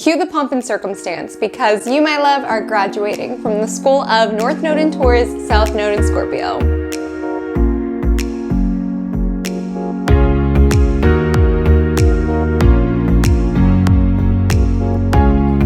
Cue the pomp and circumstance, because you, my love, are graduating from the school of North Node in Taurus, South Node in Scorpio.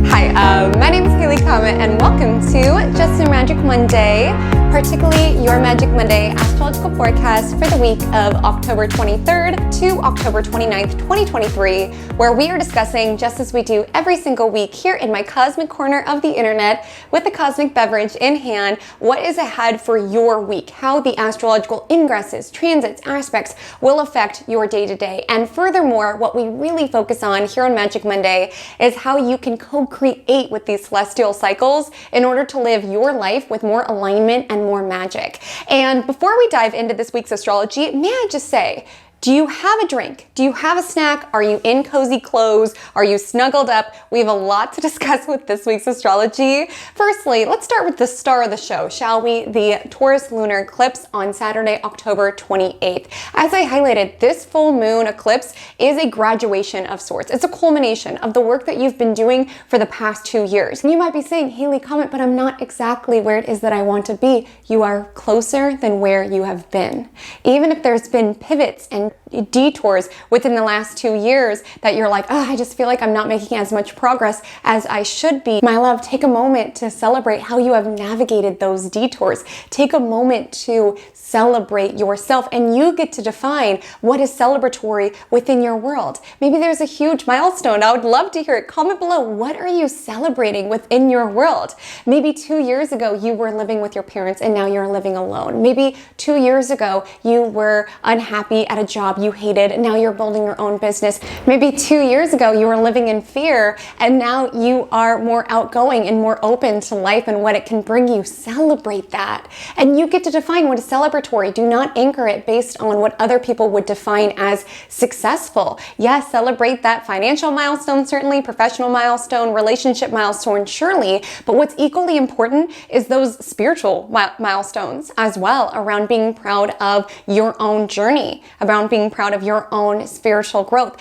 Hi, my name is Comet, and welcome to Just a Magic Monday, particularly your Magic Monday astrological forecast for the week of October 23rd to October 29th, 2023, where we are discussing, just as we do every single week here in my cosmic corner of the internet with a cosmic beverage in hand, what is ahead for your week, how the astrological ingresses, transits, aspects will affect your day-to-day. And furthermore, what we really focus on here on Magic Monday is how you can co-create with these celestial cycles in order to live your life with more alignment and more magic. And before we dive into this week's astrology, may I just say, do you have a drink? Do you have a snack? Are you in cozy clothes? Are you snuggled up? We have a lot to discuss with this week's astrology. Firstly, let's start with the star of the show, shall we? The Taurus Lunar Eclipse on Saturday, October 28th. As I highlighted, this full moon eclipse is a graduation of sorts. It's a culmination of the work that you've been doing for the past 2 years. And you might be saying, Haley, Comet, but I'm not exactly where it is that I want to be. You are closer than where you have been. Even if there's been pivots and detours within the last 2 years that you're like, oh, I just feel like I'm not making as much progress as I should be. My love, take a moment to celebrate how you have navigated those detours. Take a moment to celebrate yourself, and you get to define what is celebratory within your world. Maybe there's a huge milestone. I would love to hear it. Comment below. What are you celebrating within your world? Maybe 2 years ago you were living with your parents and now you're living alone. Maybe 2 years ago you were unhappy at a job you hated and now you're building your own business. Maybe 2 years ago you were living in fear and now you are more outgoing and more open to life and what it can bring you. Celebrate that. And you get to define what is celebratory. Do not anchor it based on what other people would define as successful. Yes, celebrate that financial milestone, certainly, professional milestone, relationship milestone, surely. But what's equally important is those spiritual milestones as well, around being proud of your own journey, around being proud of your own spiritual growth.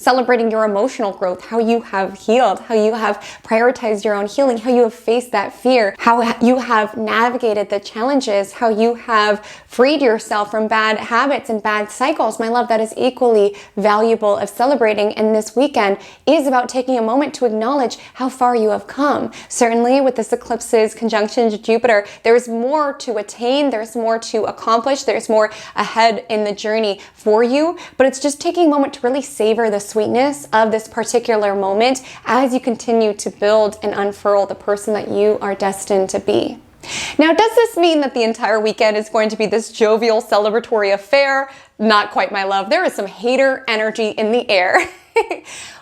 Celebrating your emotional growth, how you have healed, how you have prioritized your own healing, how you have faced that fear, how you have navigated the challenges, how you have freed yourself from bad habits and bad cycles. My love, that is equally valuable of celebrating. And this weekend is about taking a moment to acknowledge how far you have come. Certainly with this eclipse's conjunction to Jupiter, there's more to attain, there's more to accomplish, there's more ahead in the journey for you, but it's just taking a moment to really savor the sweetness of this particular moment as you continue to build and unfurl the person that you are destined to be. Now, does this mean that the entire weekend is going to be this jovial celebratory affair? Not quite, my love. There is some hater energy in the air.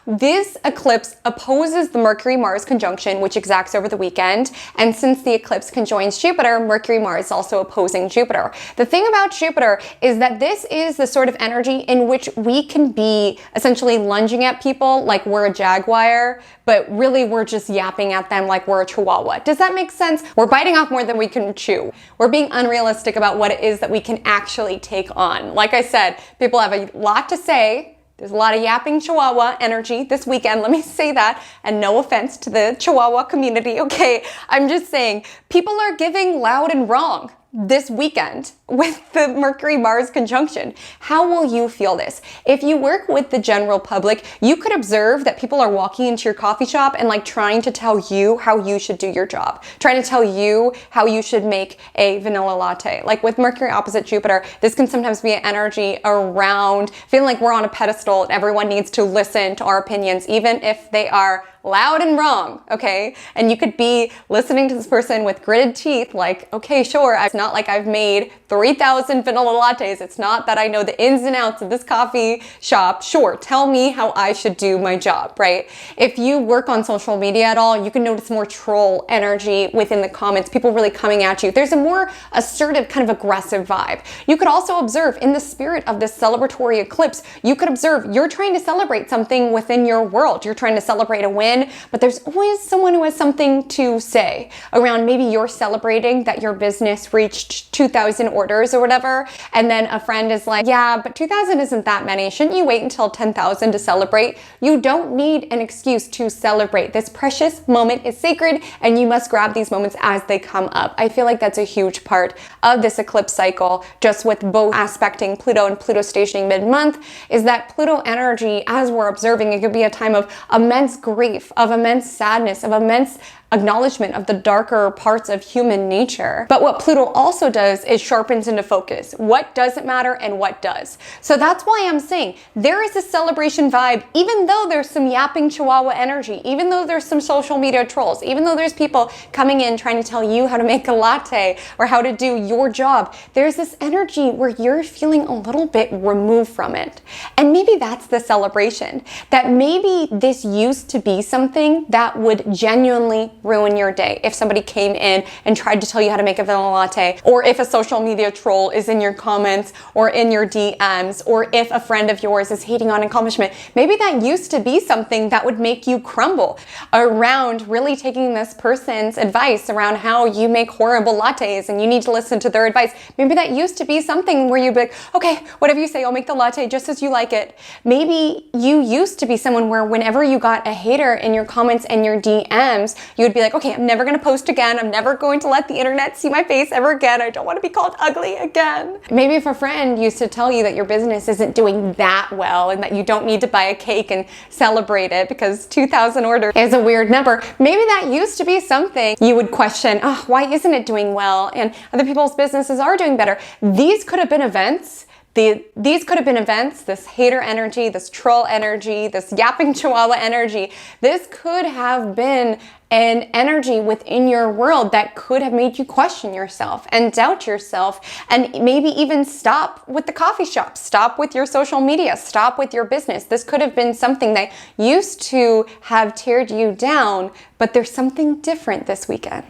This eclipse opposes the Mercury-Mars conjunction, which exacts over the weekend. And since the eclipse conjoins Jupiter, Mercury-Mars is also opposing Jupiter. The thing about Jupiter is that this is the sort of energy in which we can be essentially lunging at people like we're a jaguar, but really we're just yapping at them like we're a chihuahua. Does that make sense? We're biting off more than we can chew. We're being unrealistic about what it is that we can actually take on. Like I said, people have a lot to say. There's a lot of yapping chihuahua energy this weekend, let me say that, and no offense to the chihuahua community, okay? I'm just saying, people are giving loud and wrong this weekend with the Mercury-Mars conjunction. How will you feel this? If you work with the general public, you could observe that people are walking into your coffee shop and like trying to tell you how you should do your job, trying to tell you how you should make a vanilla latte. Like with Mercury opposite Jupiter, this can sometimes be an energy around feeling like we're on a pedestal and everyone needs to listen to our opinions, even if they are loud and wrong, okay? And you could be listening to this person with gritted teeth like, okay, sure, it's not like I've made 3,000 vanilla lattes. It's not that I know the ins and outs of this coffee shop. Sure, tell me how I should do my job, right? If you work on social media at all, you can notice more troll energy within the comments, people really coming at you. There's a more assertive, kind of aggressive vibe. You could also observe in the spirit of this celebratory eclipse, you could observe you're trying to celebrate something within your world. You're trying to celebrate a win, but there's always someone who has something to say around maybe you're celebrating that your business reached reached 2,000 orders or whatever. And then a friend is like, yeah, but 2,000 isn't that many. Shouldn't you wait until 10,000 to celebrate? You don't need an excuse to celebrate. This precious moment is sacred and you must grab these moments as they come up. I feel like that's a huge part of this eclipse cycle, just with both aspecting Pluto and Pluto stationing mid-month, is that Pluto energy, as we're observing, it could be a time of immense grief, of immense sadness, of immense acknowledgement of the darker parts of human nature. But what Pluto also does is sharpens into focus. What doesn't matter and what does. So that's why I'm saying there is a celebration vibe, even though there's some yapping chihuahua energy, even though there's some social media trolls, even though there's people coming in trying to tell you how to make a latte or how to do your job. There's this energy where you're feeling a little bit removed from it. And maybe that's the celebration, that maybe this used to be something that would genuinely ruin your day. If somebody came in and tried to tell you how to make a vanilla latte, or if a social media troll is in your comments or in your DMs, or if a friend of yours is hating on accomplishment, maybe that used to be something that would make you crumble around really taking this person's advice around how you make horrible lattes and you need to listen to their advice. Maybe that used to be something where you'd be like, okay, whatever you say, I'll make the latte just as you like it. Maybe you used to be someone where whenever you got a hater in your comments and your DMs, you would be like, okay, I'm never going to post again. I'm never going to let the internet see my face ever again. I don't want to be called ugly again. Maybe if a friend used to tell you that your business isn't doing that well and that you don't need to buy a cake and celebrate it because 2,000 orders is a weird number, maybe that used to be something you would question, oh, why isn't it doing well? And other people's businesses are doing better. These could have been events. These could have been events, this hater energy, this troll energy, this yapping chihuahua energy. This could have been an energy within your world that could have made you question yourself and doubt yourself, and maybe even stop with the coffee shop, stop with your social media, stop with your business. This could have been something that used to have teared you down, but there's something different this weekend.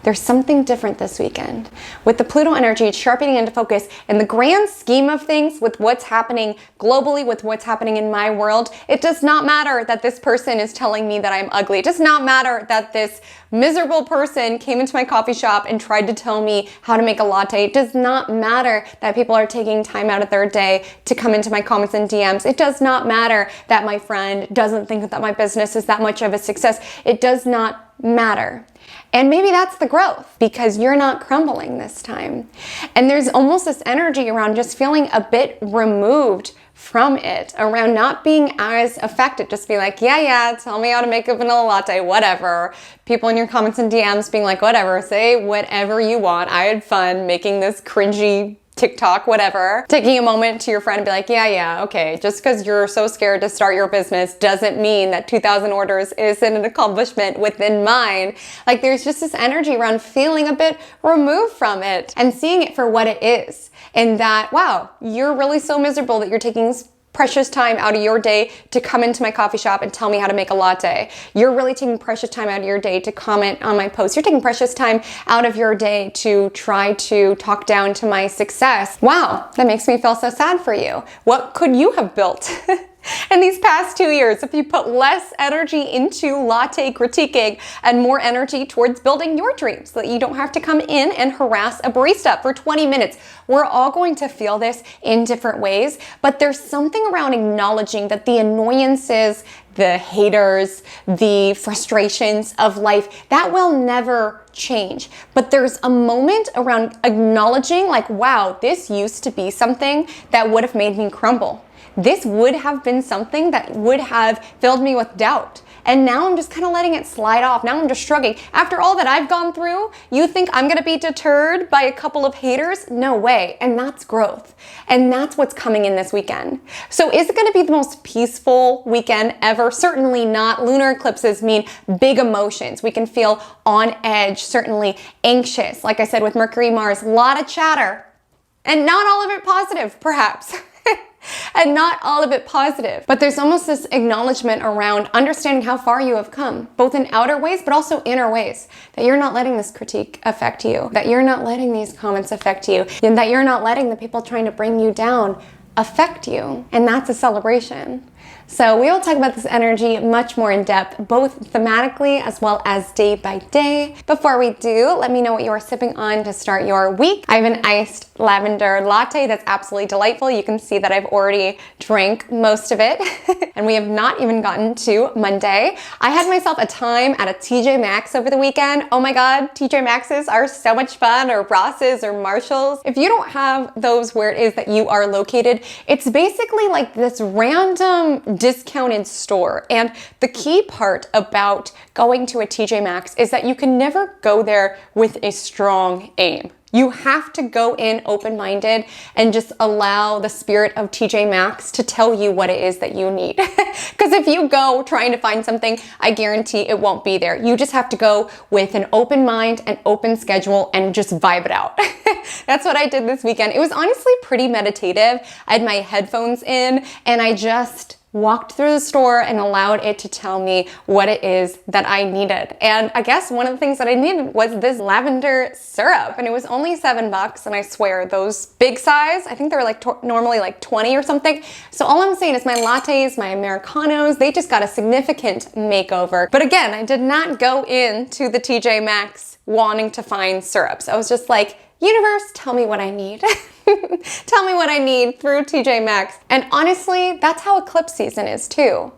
There's something different this weekend. With the Pluto energy sharpening into focus, in the grand scheme of things, with what's happening globally, with what's happening in my world, it does not matter that this person is telling me that I'm ugly. It does not matter that this miserable person came into my coffee shop and tried to tell me how to make a latte. It does not matter that people are taking time out of their day to come into my comments and DMs. It does not matter that my friend doesn't think that my business is that much of a success. It does not matter. And maybe that's the growth, because you're not crumbling this time. And there's almost this energy around just feeling a bit removed from it, around not being as affected. Just be like, yeah, tell me how to make a vanilla latte, whatever. People in your comments and DMs being like, whatever, say whatever you want. I had fun making this cringy TikTok, whatever. Taking a moment to your friend and be like, yeah, okay. Just because you're so scared to start your business doesn't mean that 2,000 orders isn't an accomplishment within mine. Like, there's just this energy around feeling a bit removed from it and seeing it for what it is. And that, wow, you're really so miserable that you're taking precious time out of your day to come into my coffee shop and tell me how to make a latte. You're really taking precious time out of your day to comment on my posts. You're taking precious time out of your day to try to talk down to my success. Wow, that makes me feel so sad for you. What could you have built in these past 2 years if you put less energy into latte critiquing and more energy towards building your dreams, so that you don't have to come in and harass a barista for 20 minutes? We're all going to feel this in different ways, but there's something around acknowledging that the annoyances, the haters, the frustrations of life, that will never change. But there's a moment around acknowledging, like, wow, this used to be something that would have made me crumble. This would have been something that would have filled me with doubt. And now I'm just kind of letting it slide off. Now I'm just shrugging. After all that I've gone through, you think I'm going to be deterred by a couple of haters? No way. And that's growth. And that's what's coming in this weekend. So is it going to be the most peaceful weekend ever? Certainly not. Lunar eclipses mean big emotions. We can feel on edge, certainly anxious. Like I said, with Mercury, Mars, a lot of chatter. And not all of it positive, perhaps. And not all of it positive. But there's almost this acknowledgement around understanding how far you have come, both in outer ways, but also inner ways. That you're not letting this critique affect you, that you're not letting these comments affect you, and that you're not letting the people trying to bring you down affect you. And that's a celebration. So we will talk about this energy much more in depth, both thematically as well as day by day. Before we do, let me know what you are sipping on to start your week. I have an iced lavender latte that's absolutely delightful. You can see that I've already drank most of it and we have not even gotten to Monday. I had myself a time at a TJ Maxx over the weekend. Oh my God, TJ Maxx's are so much fun, or Ross's or Marshall's. If you don't have those where it is that you are located, it's basically like this random discounted store. And the key part about going to a TJ Maxx is that you can never go there with a strong aim. You have to go in open-minded and just allow the spirit of TJ Maxx to tell you what it is that you need. Because if you go trying to find something, I guarantee it won't be there. You just have to go with an open mind, an open schedule, and just vibe it out. That's what I did this weekend. It was honestly pretty meditative. I had my headphones in and I just walked through the store and allowed it to tell me what it is that I needed. And I guess one of the things that I needed was this lavender syrup, and it was only $7, and I swear those big size, I think they were like normally like 20 or something. So all I'm saying is my lattes, my Americanos, they just got a significant makeover. But again, I did not go into the TJ Maxx wanting to find syrups. I was just like, universe, tell me what I need. Tell me what I need through TJ Maxx. And honestly, that's how eclipse season is too.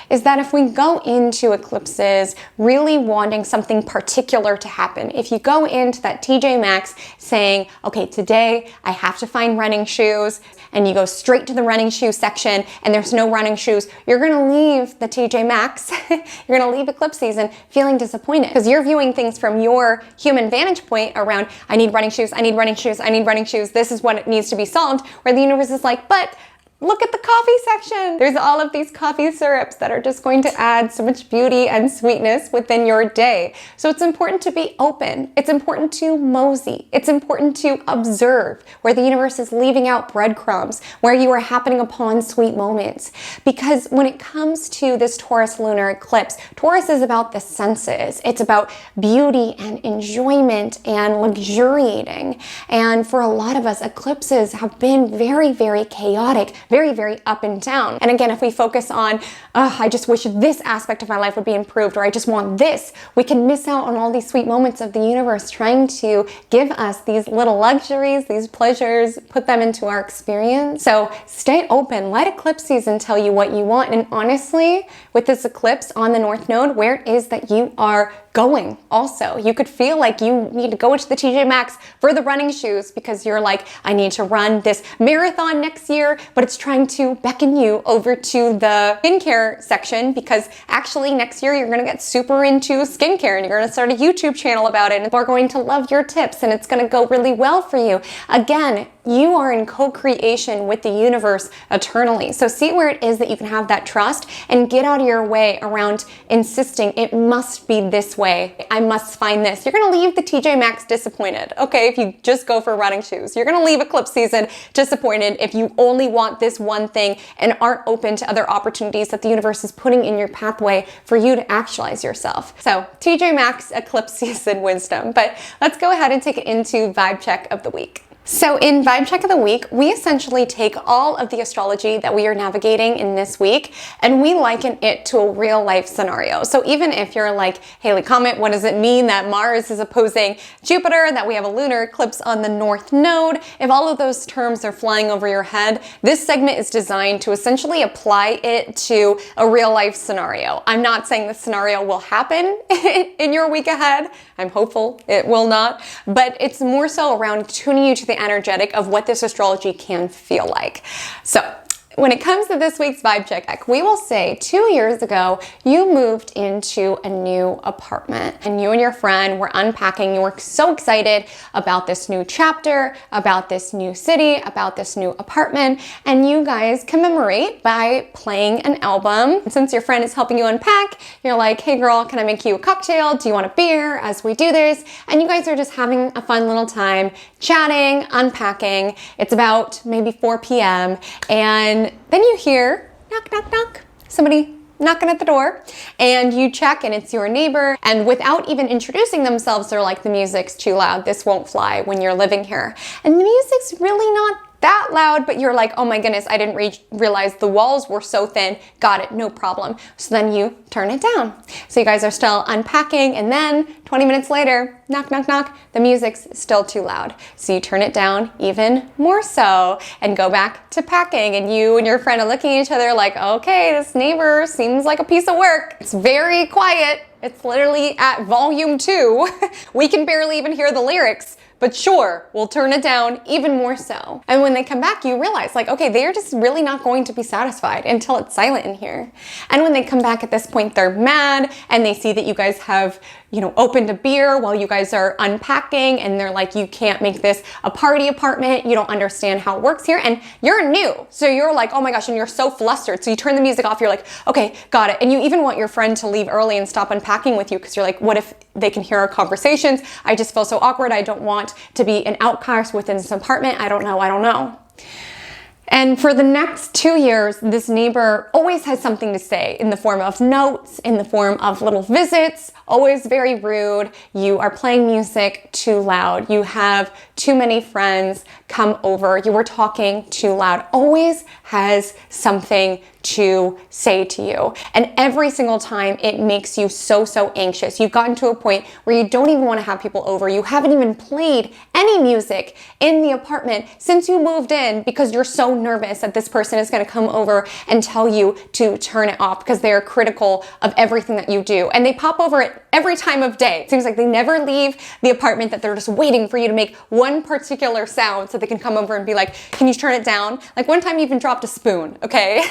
Is that if we go into eclipses really wanting something particular to happen, if you go into that TJ Maxx saying, okay, today I have to find running shoes, and you go straight to the running shoe section and there's no running shoes, you're gonna leave the TJ Maxx, you're gonna leave eclipse season feeling disappointed because you're viewing things from your human vantage point around, I need running shoes, I need running shoes, I need running shoes, this is what needs to be solved, where the universe is like, but look at the coffee section. There's all of these coffee syrups that are just going to add so much beauty and sweetness within your day. So it's important to be open. It's important to mosey. It's important to observe where the universe is leaving out breadcrumbs, where you are happening upon sweet moments. Because when it comes to this Taurus lunar eclipse, Taurus is about the senses. It's about beauty and enjoyment and luxuriating. And for a lot of us, eclipses have been very, very chaotic, very, very up and down. And again, if we focus on, I just wish this aspect of my life would be improved, or I just want this, we can miss out on all these sweet moments of the universe trying to give us these little luxuries, these pleasures, put them into our experience. So stay open, let eclipse season tell you what you want. And honestly, with this eclipse on the North Node, where it is that you are going also, you could feel like you need to go into the TJ Maxx for the running shoes because you're like, I need to run this marathon next year, but it's trying to beckon you over to the skincare section because actually next year you're going to get super into skincare and you're going to start a YouTube channel about it and people are going to love your tips and it's going to go really well for you. Again, you are in co-creation with the universe eternally. So see where it is that you can have that trust and get out of your way around insisting it must be this way. I must find this. You're going to leave the TJ Maxx disappointed. Okay, if you just go for running shoes. You're going to leave eclipse season disappointed if you only want this one thing and aren't open to other opportunities that the universe is putting in your pathway for you to actualize yourself. So TJ Maxx eclipse season wisdom. But let's go ahead and take it into vibe check of the week. So in Vibe Check of the Week, we essentially take all of the astrology that we are navigating in this week and we liken it to a real life scenario. So even if you're like, Haley Comet, what does it mean that Mars is opposing Jupiter, that we have a lunar eclipse on the North Node? If all of those terms are flying over your head, this segment is designed to essentially apply it to a real life scenario. I'm not saying the scenario will happen in your week ahead. I'm hopeful it will not, but it's more so around tuning you to the energetic of what this astrology can feel like. So when it comes to this week's vibe check, we will say 2 years ago, you moved into a new apartment and you and your friend were unpacking. You were so excited about this new chapter, about this new city, about this new apartment, and you guys commemorate by playing an album. And since your friend is helping you unpack, you're like, hey girl, can I make you a cocktail? Do you want a beer as we do this? And you guys are just having a fun little time chatting, unpacking. It's about maybe 4 p.m. and then you hear knock, knock, knock, somebody knocking at the door, and you check and it's your neighbor, and without even introducing themselves, they're like, the music's too loud, this won't fly when you're living here. And the music's really not that loud, but you're like, oh my goodness, I didn't realize the walls were so thin. Got it, no problem. So then you turn it down. So you guys are still unpacking, and then 20 minutes later, knock, knock, knock, the music's still too loud. So you turn it down even more so and go back to packing, and you and your friend are looking at each other like, okay, this neighbor seems like a piece of work. It's very quiet. It's literally at volume 2. We can barely even hear the lyrics. But sure, we'll turn it down even more so. And when they come back, you realize like, okay, they're just really not going to be satisfied until it's silent in here. And when they come back at this point, they're mad and they see that you guys have, opened a beer while you guys are unpacking, and they're like, you can't make this a party apartment. You don't understand how it works here. And you're new. So you're like, oh my gosh, and you're so flustered. So you turn the music off. You're like, okay, got it. And you even want your friend to leave early and stop unpacking with you because you're like, what if they can hear our conversations? I just feel so awkward. I don't want to be an outcast within this apartment. I don't know. And for the next 2 years, this neighbor always has something to say in the form of notes, in the form of little visits, always very rude. You are playing music too loud. You have too many friends come over. You were talking too loud. Always has something to say to you. And every single time it makes you so anxious. You've gotten to a point where you don't even want to have people over. You haven't even played any music in the apartment since you moved in because you're so nervous that this person is going to come over and tell you to turn it off because they are critical of everything that you do. And they pop over at every time of day. It seems like they never leave the apartment, that they're just waiting for you to make one particular sound so they can come over and be like, can you turn it down? Like one time you even dropped a spoon, okay?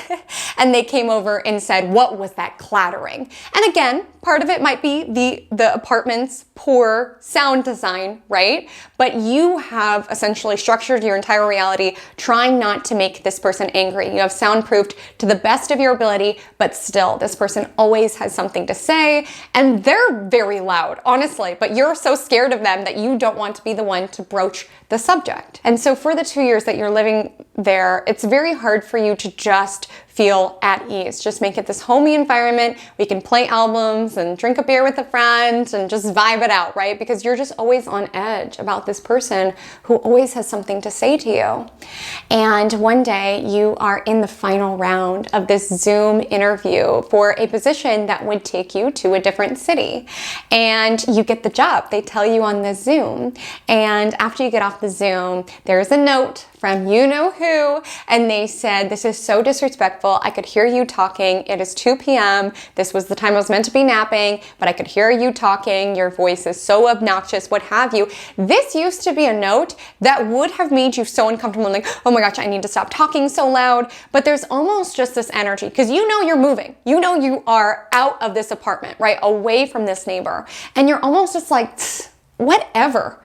And they came over and said, what was that clattering? And again, part of it might be the apartment's poor sound design, right? But you have essentially structured your entire reality trying not to make this person angry. You have soundproofed to the best of your ability, but still, this person always has something to say, and they're very loud, honestly, but you're so scared of them that you don't want to be the one to broach the subject. And so for the 2 years that you're living there, it's very hard for you to just feel at ease. Just make it this homey environment. We can play albums and drink a beer with a friend and just vibe it out, right? Because you're just always on edge about this person who always has something to say to you. And one day you are in the final round of this Zoom interview for a position that would take you to a different city. And you get the job. They tell you on the Zoom. And after you get off the Zoom, there's a note from you-know-who, and they said, this is so disrespectful. I could hear you talking. It is 2 p.m. This was the time I was meant to be napping, but I could hear you talking. Your voice is so obnoxious, what have you. This used to be a note that would have made you so uncomfortable, like, oh my gosh, I need to stop talking so loud. But there's almost just this energy, because you know you're moving. You know you are out of this apartment, right? Away from this neighbor. And you're almost just like, whatever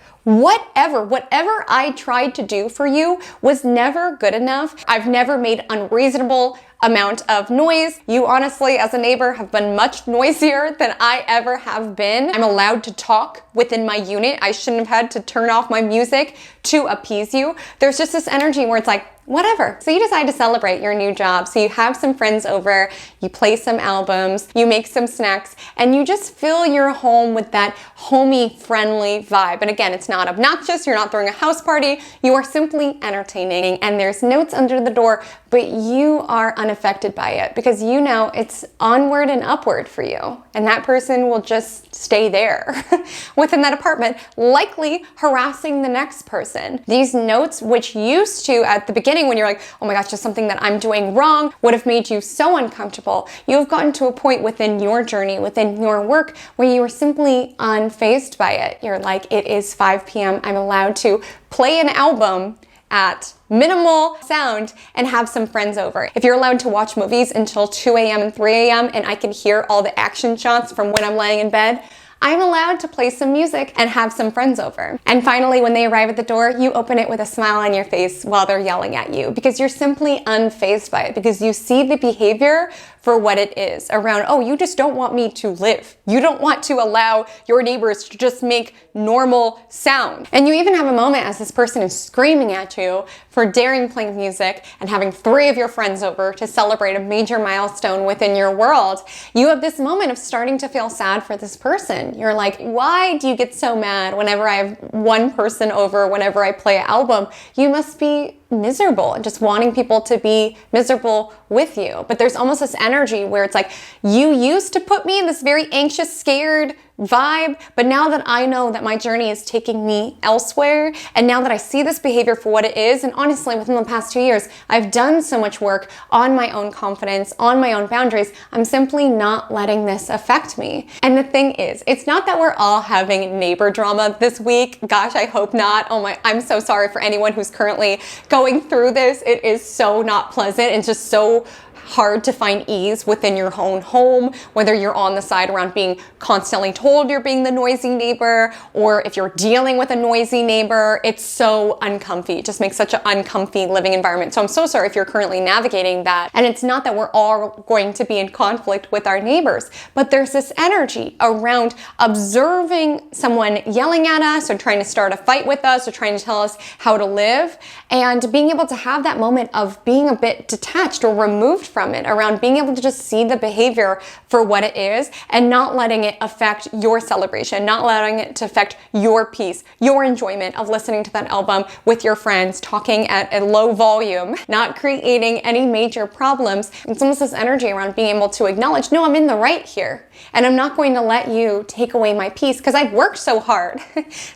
I tried to do for you was never good enough. I've never made unreasonable amount of noise. You honestly, as a neighbor, have been much noisier than I ever have been. I'm allowed to talk within my unit. I shouldn't have had to turn off my music to appease you. There's just this energy where it's like, whatever. So you decide to celebrate your new job. So you have some friends over, you play some albums, you make some snacks, and you just fill your home with that homey, friendly vibe. And again, it's not obnoxious. You're not throwing a house party. You are simply entertaining. And there's notes under the door, but you are unaffected by it because you know it's onward and upward for you. And that person will just stay there within that apartment, likely harassing the next person. These notes, which used to, at the beginning, when you're like, oh my gosh, just something that I'm doing wrong, would have made you so uncomfortable. You've gotten to a point within your journey, within your work, where you are simply unfazed by it. You're like, it is 5 p.m. I'm allowed to play an album at minimal sound and have some friends over. If you're allowed to watch movies until 2 a.m. and 3 a.m. and I can hear all the action shots from when I'm laying in bed, I'm allowed to play some music and have some friends over. And finally, when they arrive at the door, you open it with a smile on your face while they're yelling at you because you're simply unfazed by it, because you see the behavior for what it is around, oh, you just don't want me to live. You don't want to allow your neighbors to just make normal sound. And you even have a moment as this person is screaming at you for daring playing music and having 3 of your friends over to celebrate a major milestone within your world. You have this moment of starting to feel sad for this person. You're like, why do you get so mad whenever I have one person over, whenever I play an album? You must be miserable and just wanting people to be miserable with you. But there's almost this energy where it's like, you used to put me in this very anxious, scared vibe, but now that I know that my journey is taking me elsewhere, and now that I see this behavior for what it is, and honestly, within the past 2 years, I've done so much work on my own confidence, on my own boundaries, I'm simply not letting this affect me. And the thing is, it's not that we're all having neighbor drama this week. Gosh, I hope not. Oh my, I'm so sorry for anyone who's currently going through this. It is so not pleasant. It's just so hard to find ease within your own home, whether you're on the side around being constantly told you're being the noisy neighbor, or if you're dealing with a noisy neighbor. It's so uncomfy. It just makes such an uncomfy living environment. So I'm so sorry if you're currently navigating that. And it's not that we're all going to be in conflict with our neighbors, but there's this energy around observing someone yelling at us or trying to start a fight with us or trying to tell us how to live, and being able to have that moment of being a bit detached or removed from it, around being able to just see the behavior for what it is and not letting it affect your celebration, not letting it to affect your peace, your enjoyment of listening to that album with your friends, talking at a low volume, not creating any major problems. It's almost this energy around being able to acknowledge, no, I'm in the right here. And I'm not going to let you take away my peace, because I've worked so hard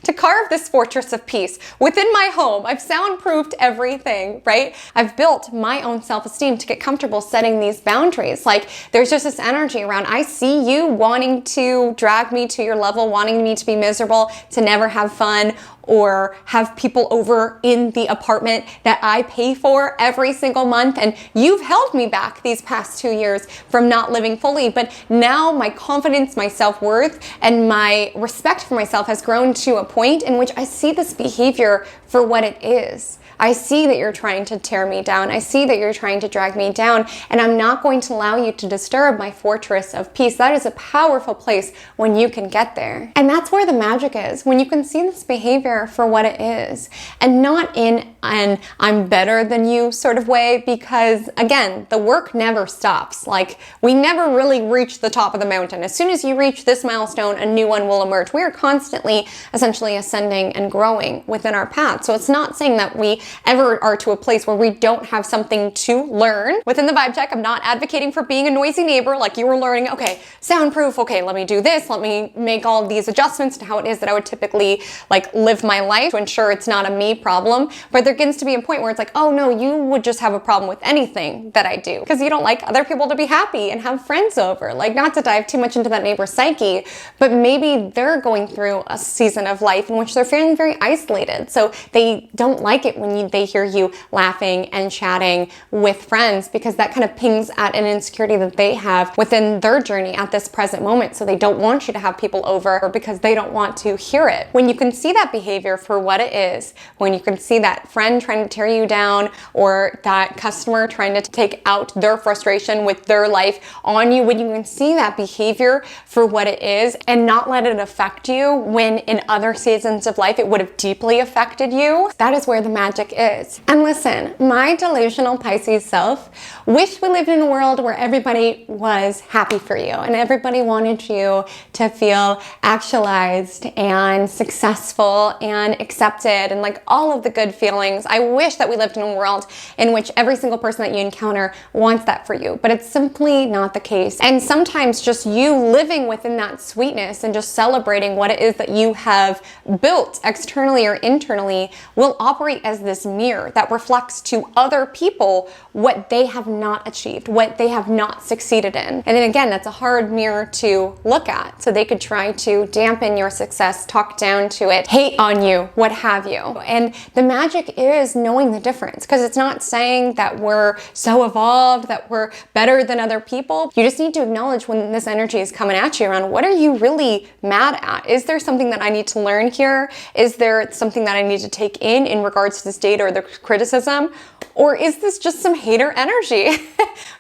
to carve this fortress of peace within my home. I've soundproofed everything, right? I've built my own self-esteem to get comfortable setting these boundaries. Like, there's just this energy around, I see you wanting to drag me to your level, wanting me to be miserable, to never have fun, or have people over in the apartment that I pay for every single month. And you've held me back these past 2 years from not living fully. But now my confidence, my self-worth, and my respect for myself has grown to a point in which I see this behavior for what it is. I see that you're trying to tear me down. I see that you're trying to drag me down, and I'm not going to allow you to disturb my fortress of peace. That is a powerful place when you can get there. And that's where the magic is, when you can see this behavior for what it is, and not in an I'm better than you sort of way, because again, the work never stops. Like, we never really reach the top of the mountain. As soon as you reach this milestone, a new one will emerge. We are constantly essentially ascending and growing within our path. So it's not saying that we ever are to a place where we don't have something to learn. Within the vibe check, I'm not advocating for being a noisy neighbor, like you were learning, okay, soundproof, okay, let me do this, let me make all of these adjustments to how it is that I would typically like live my life to ensure it's not a me problem. But there begins to be a point where it's like, oh no, you would just have a problem with anything that I do because you don't like other people to be happy and have friends over. Like, not to dive too much into that neighbor's psyche, but maybe they're going through a season of life in which they're feeling very isolated. So they don't like it when they hear you laughing and chatting with friends, because that kind of pings at an insecurity that they have within their journey at this present moment. So they don't want you to have people over, or because they don't want to hear it. When you can see that behavior for what it is, when you can see that friend trying to tear you down, or that customer trying to take out their frustration with their life on you, when you can see that behavior for what it is and not let it affect you when in other seasons of life it would have deeply affected you, that is where the magic is. And listen, my delusional Pisces self wished we lived in a world where everybody was happy for you and everybody wanted you to feel actualized and successful and accepted and like all of the good feelings. I wish that we lived in a world in which every single person that you encounter wants that for you, but it's simply not the case. And sometimes just you living within that sweetness and just celebrating what it is that you have built externally or internally will operate as this mirror that reflects to other people what they have not achieved, what they have not succeeded in. And then again, that's a hard mirror to look at. So they could try to dampen your success, talk down to it, hate on you, what have you. And the magic is knowing the difference, because it's not saying that we're so evolved, that we're better than other people. You just need to acknowledge when this energy is coming at you around, what are you really mad at? Is there something that I need to learn here? Is there something that I need to take in regards to this data or the criticism? Or is this just some hater energy?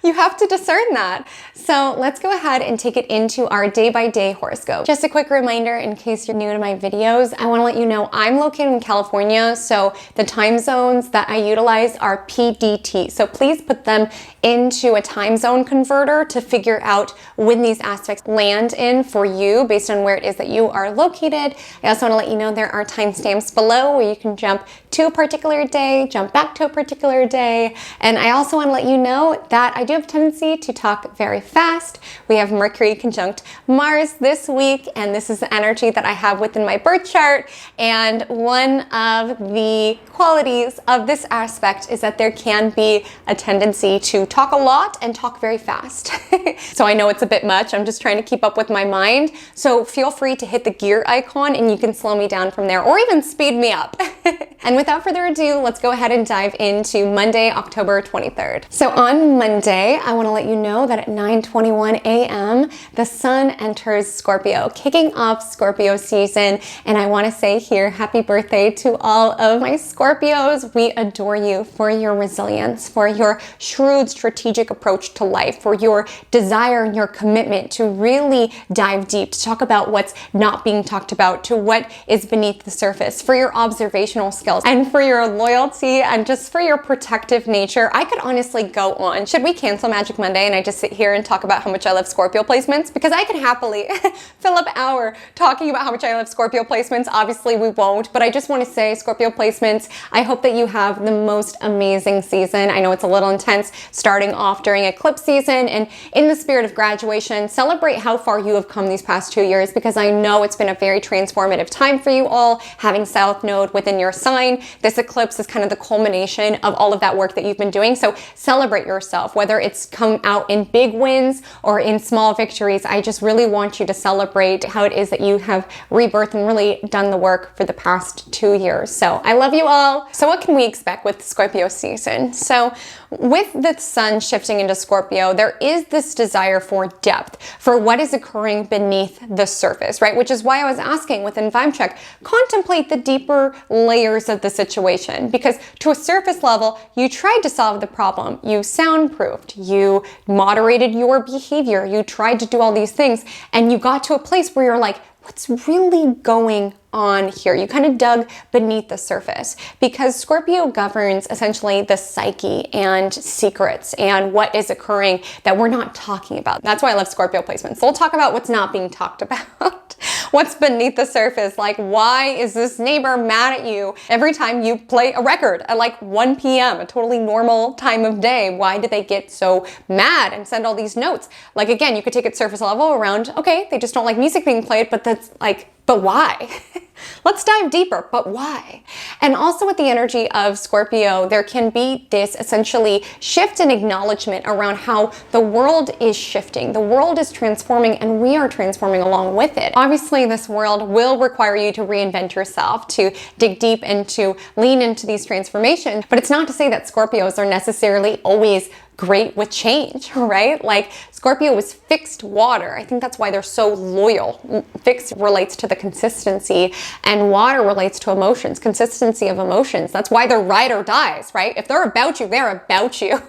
You have to discern that. So let's go ahead and take it into our day-by-day horoscope. Just a quick reminder, in case you're new to my videos, I want to let you know I'm located in California, so the time zones that I utilize are PDT. So please put them into a time zone converter to figure out when these aspects land in for you based on where it is that you are located. I also want to let you know there are timestamps below where you can jump to a particular day, jump back to a particular day. And I also want to let you know that I do have a tendency to talk very fast. We have Mercury conjunct Mars this week, and this is the energy that I have within my birth chart. And one of the qualities of this aspect is that there can be a tendency to talk a lot and talk very fast. So I know it's a bit much. I'm just trying to keep up with my mind. So feel free to hit the gear icon and you can slow me down from there or even speed me up. And without further ado, let's go ahead and dive into Monday, October 23rd. So on Monday, I want to let you know that at 9:21 a.m., the sun enters Scorpio, kicking off Scorpio season. And I want to say here, happy birthday to all of my Scorpios. We adore you for your resilience, for your shrewd strategic approach to life, for your desire and your commitment to really dive deep, to talk about what's not being talked about, to what is beneath the surface, for your observational skills, and for your loyalty, and just for your protective nature. I could honestly go on. Should we cancel Magic Monday and I just sit here and talk about how much I love Scorpio placements? Because I could happily fill up an hour talking about how much I love Scorpio placements. Obviously we won't, but I just want to say, Scorpio placements, I hope that you have the most amazing season. I know it's a little intense starting off during eclipse season, and in the spirit of graduation, celebrate how far you have come these past 2 years, because I know it's been a very transformative time for you all, having South Node within your sign. This eclipse is kind of the culmination of all of that work that you've been doing. So celebrate yourself, whether it's come out in big wins or in small victories. I just really want you to celebrate how it is that you have rebirthed and really done the work for the past 2 years. So I love you all. So what can we expect with Scorpio season? So with the sun shifting into Scorpio, there is this desire for depth, for what is occurring beneath the surface, right? Which is why I was asking within Vibe Check, contemplate the deeper layers of the situation, because to a surface level, you tried to solve the problem. You soundproofed, you moderated your behavior, you tried to do all these things, and you got to a place where you're like, what's really going on here? You kind of dug beneath the surface, because Scorpio governs essentially the psyche and secrets and what is occurring that we're not talking about. That's why I love Scorpio placements. They'll talk about what's not being talked about, what's beneath the surface. Like, why is this neighbor mad at you every time you play a record at like 1 p.m., a totally normal time of day? Why did they get so mad and send all these notes? Like, again, you could take it surface level around, okay, they just don't like music being played, but that's like, but why? Let's dive deeper, but why? And also with the energy of Scorpio, there can be this essentially shift in acknowledgement around how the world is shifting. The world is transforming and we are transforming along with it. Obviously, this world will require you to reinvent yourself, to dig deep and to lean into these transformations. But it's not to say that Scorpios are necessarily always great with change, right? Like Scorpio is fixed water. I think that's why they're so loyal. Fixed relates to the consistency, and water relates to emotions, consistency of emotions. That's why they're ride or dies, right? If they're about you, they're about you.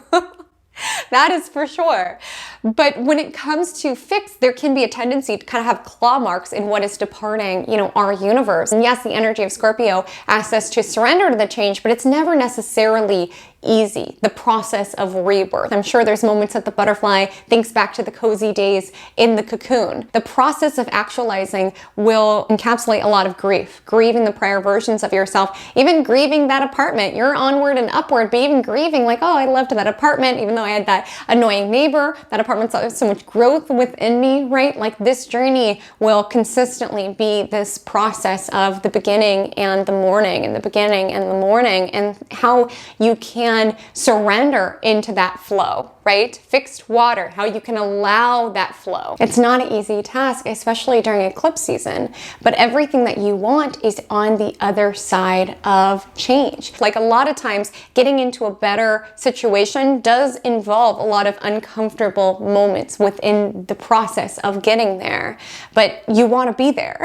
That is for sure. But when it comes to fixed, there can be a tendency to kind of have claw marks in what is departing, our universe. And yes, the energy of Scorpio asks us to surrender to the change, but it's never necessarily easy, the process of rebirth. I'm sure there's moments that the butterfly thinks back to the cozy days in the cocoon. The process of actualizing will encapsulate a lot of grief, grieving the prior versions of yourself, even grieving that apartment. You're onward and upward, but even grieving like, oh, I loved that apartment, even though I had that annoying neighbor. That apartment saw so much growth within me, right? Like this journey will consistently be this process of the beginning and the morning, and the beginning and the morning, and how you can surrender into that flow, right? Fixed water, how you can allow that flow. It's not an easy task, especially during eclipse season, but everything that you want is on the other side of change. Like a lot of times, getting into a better situation does involve a lot of uncomfortable moments within the process of getting there, but you want to be there.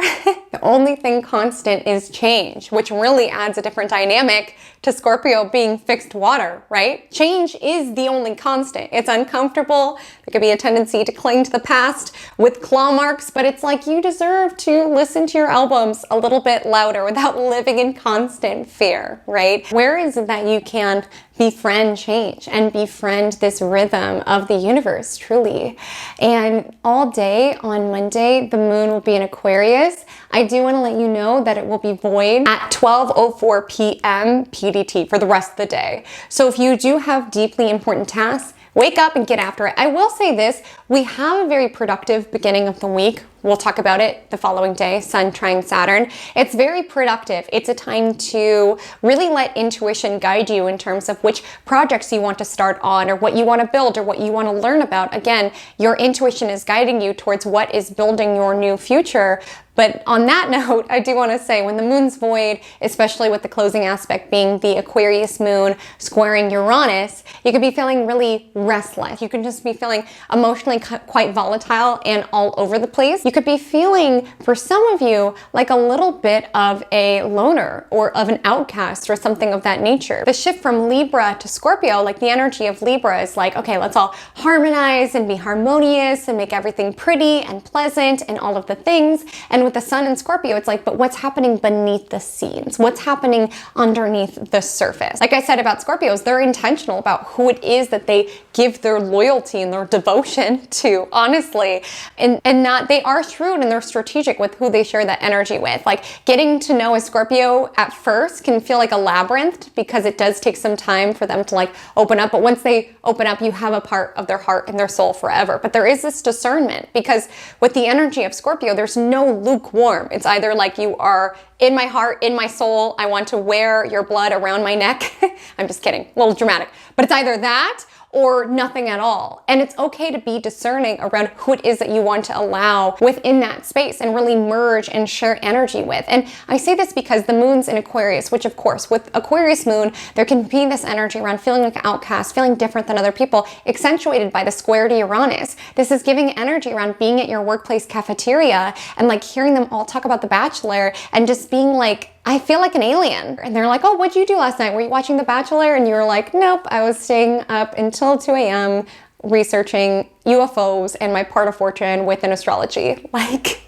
The only thing constant is change, which really adds a different dynamic to Scorpio being fixed water, right? Change is the only constant. It's uncomfortable. There could be a tendency to cling to the past with claw marks, but it's like you deserve to listen to your albums a little bit louder without living in constant fear, right? Where is it that you can befriend change and befriend this rhythm of the universe, truly? And all day on Monday, the moon will be in Aquarius. I do want to let you know that it will be void at 12:04 p.m. PDT for the rest of the day. So if you do have deeply important tasks, wake up and get after it. I will say this, we have a very productive beginning of the week. We'll talk about it the following day, Sun trine Saturn. It's very productive. It's a time to really let intuition guide you in terms of which projects you want to start on or what you want to build or what you want to learn about. Again, your intuition is guiding you towards what is building your new future. But on that note, I do want to say when the moon's void, especially with the closing aspect being the Aquarius moon squaring Uranus, you could be feeling really restless. You can just be feeling emotionally quite volatile and all over the place. You could be feeling, for some of you, like a little bit of a loner or of an outcast or something of that nature. The shift from Libra to Scorpio, like the energy of Libra is like, okay, let's all harmonize and be harmonious and make everything pretty and pleasant and all of the things. And with the sun in Scorpio, it's like, but what's happening beneath the scenes? What's happening underneath the surface? Like I said about Scorpios, they're intentional about who it is that they give their loyalty and their devotion to, honestly. And not, they are shrewd and they're strategic with who they share that energy with. Like getting to know a Scorpio at first can feel like a labyrinth because it does take some time for them to like open up. But once they open up, you have a part of their heart and their soul forever. But there is this discernment because with the energy of Scorpio, there's no lukewarm. It's either like you are in my heart, in my soul, I want to wear your blood around my neck. I'm just kidding, a little dramatic. But it's either that or nothing at all. And it's okay to be discerning around who it is that you want to allow within that space and really merge and share energy with. And I say this because the moon's in Aquarius, which of course with Aquarius moon, there can be this energy around feeling like an outcast, feeling different than other people, accentuated by the square to Uranus. This is giving energy around being at your workplace cafeteria and like hearing them all talk about The Bachelor and just being like, I feel like an alien. And they're like, oh, what'd you do last night? Were you watching The Bachelor? And you were like, nope, I was staying up until 2 a.m. researching UFOs and my part of fortune within astrology. Like,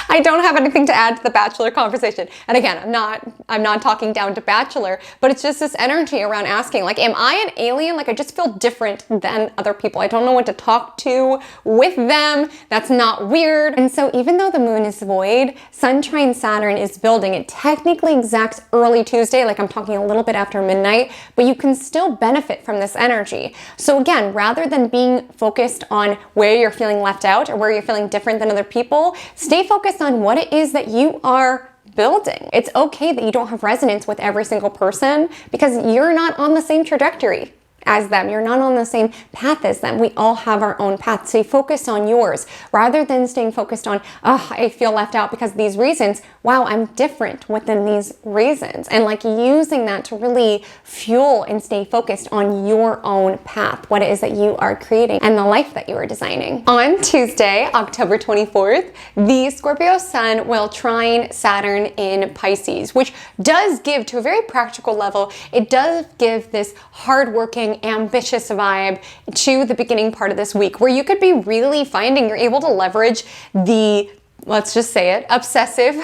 I don't have anything to add to the Bachelor conversation. And again, I'm not talking down to Bachelor, but it's just this energy around asking, like, am I an alien? Like, I just feel different than other people. I don't know what to talk to with them. That's not weird. And so even though the moon is void, Sun trine Saturn is building. It technically exacts early Tuesday, like I'm talking a little bit after midnight, but you can still benefit from this energy. So again, rather than being focused on where you're feeling left out or where you're feeling different than other people, stay focused on what it is that you are building. It's okay that you don't have resonance with every single person because you're not on the same trajectory as them. You're not on the same path as them. We all have our own path. So focus on yours rather than staying focused on, oh, I feel left out because of these reasons. Wow, I'm different within these reasons. And like using that to really fuel and stay focused on your own path, what it is that you are creating and the life that you are designing. On Tuesday, October 24th, the Scorpio sun will trine Saturn in Pisces, which does give, to a very practical level, it does give this hardworking, ambitious vibe to the beginning part of this week where you could be really finding you're able to leverage the, let's just say it, obsessive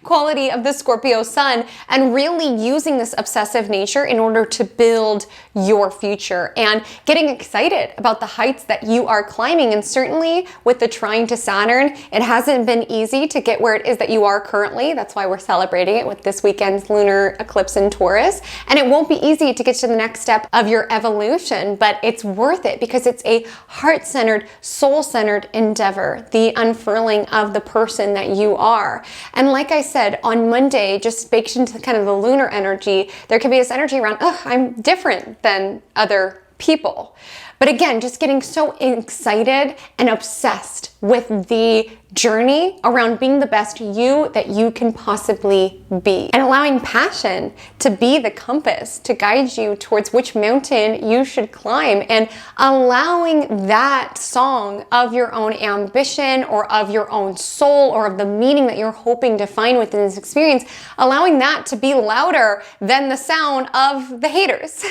quality of the Scorpio sun and really using this obsessive nature in order to build your future and getting excited about the heights that you are climbing. And certainly with the trine to Saturn, it hasn't been easy to get where it is that you are currently. That's why we're celebrating it with this weekend's lunar eclipse in Taurus. And it won't be easy to get to the next step of your evolution, but it's worth it because it's a heart-centered, soul-centered endeavor, the unfurling of the person that you are. And like I said, on Monday, just baked into kind of the lunar energy, there can be this energy around, oh, I'm different than other people. But again, just getting so excited and obsessed with the journey around being the best you that you can possibly be and allowing passion to be the compass to guide you towards which mountain you should climb and allowing that song of your own ambition or of your own soul or of the meaning that you're hoping to find within this experience, allowing that to be louder than the sound of the haters,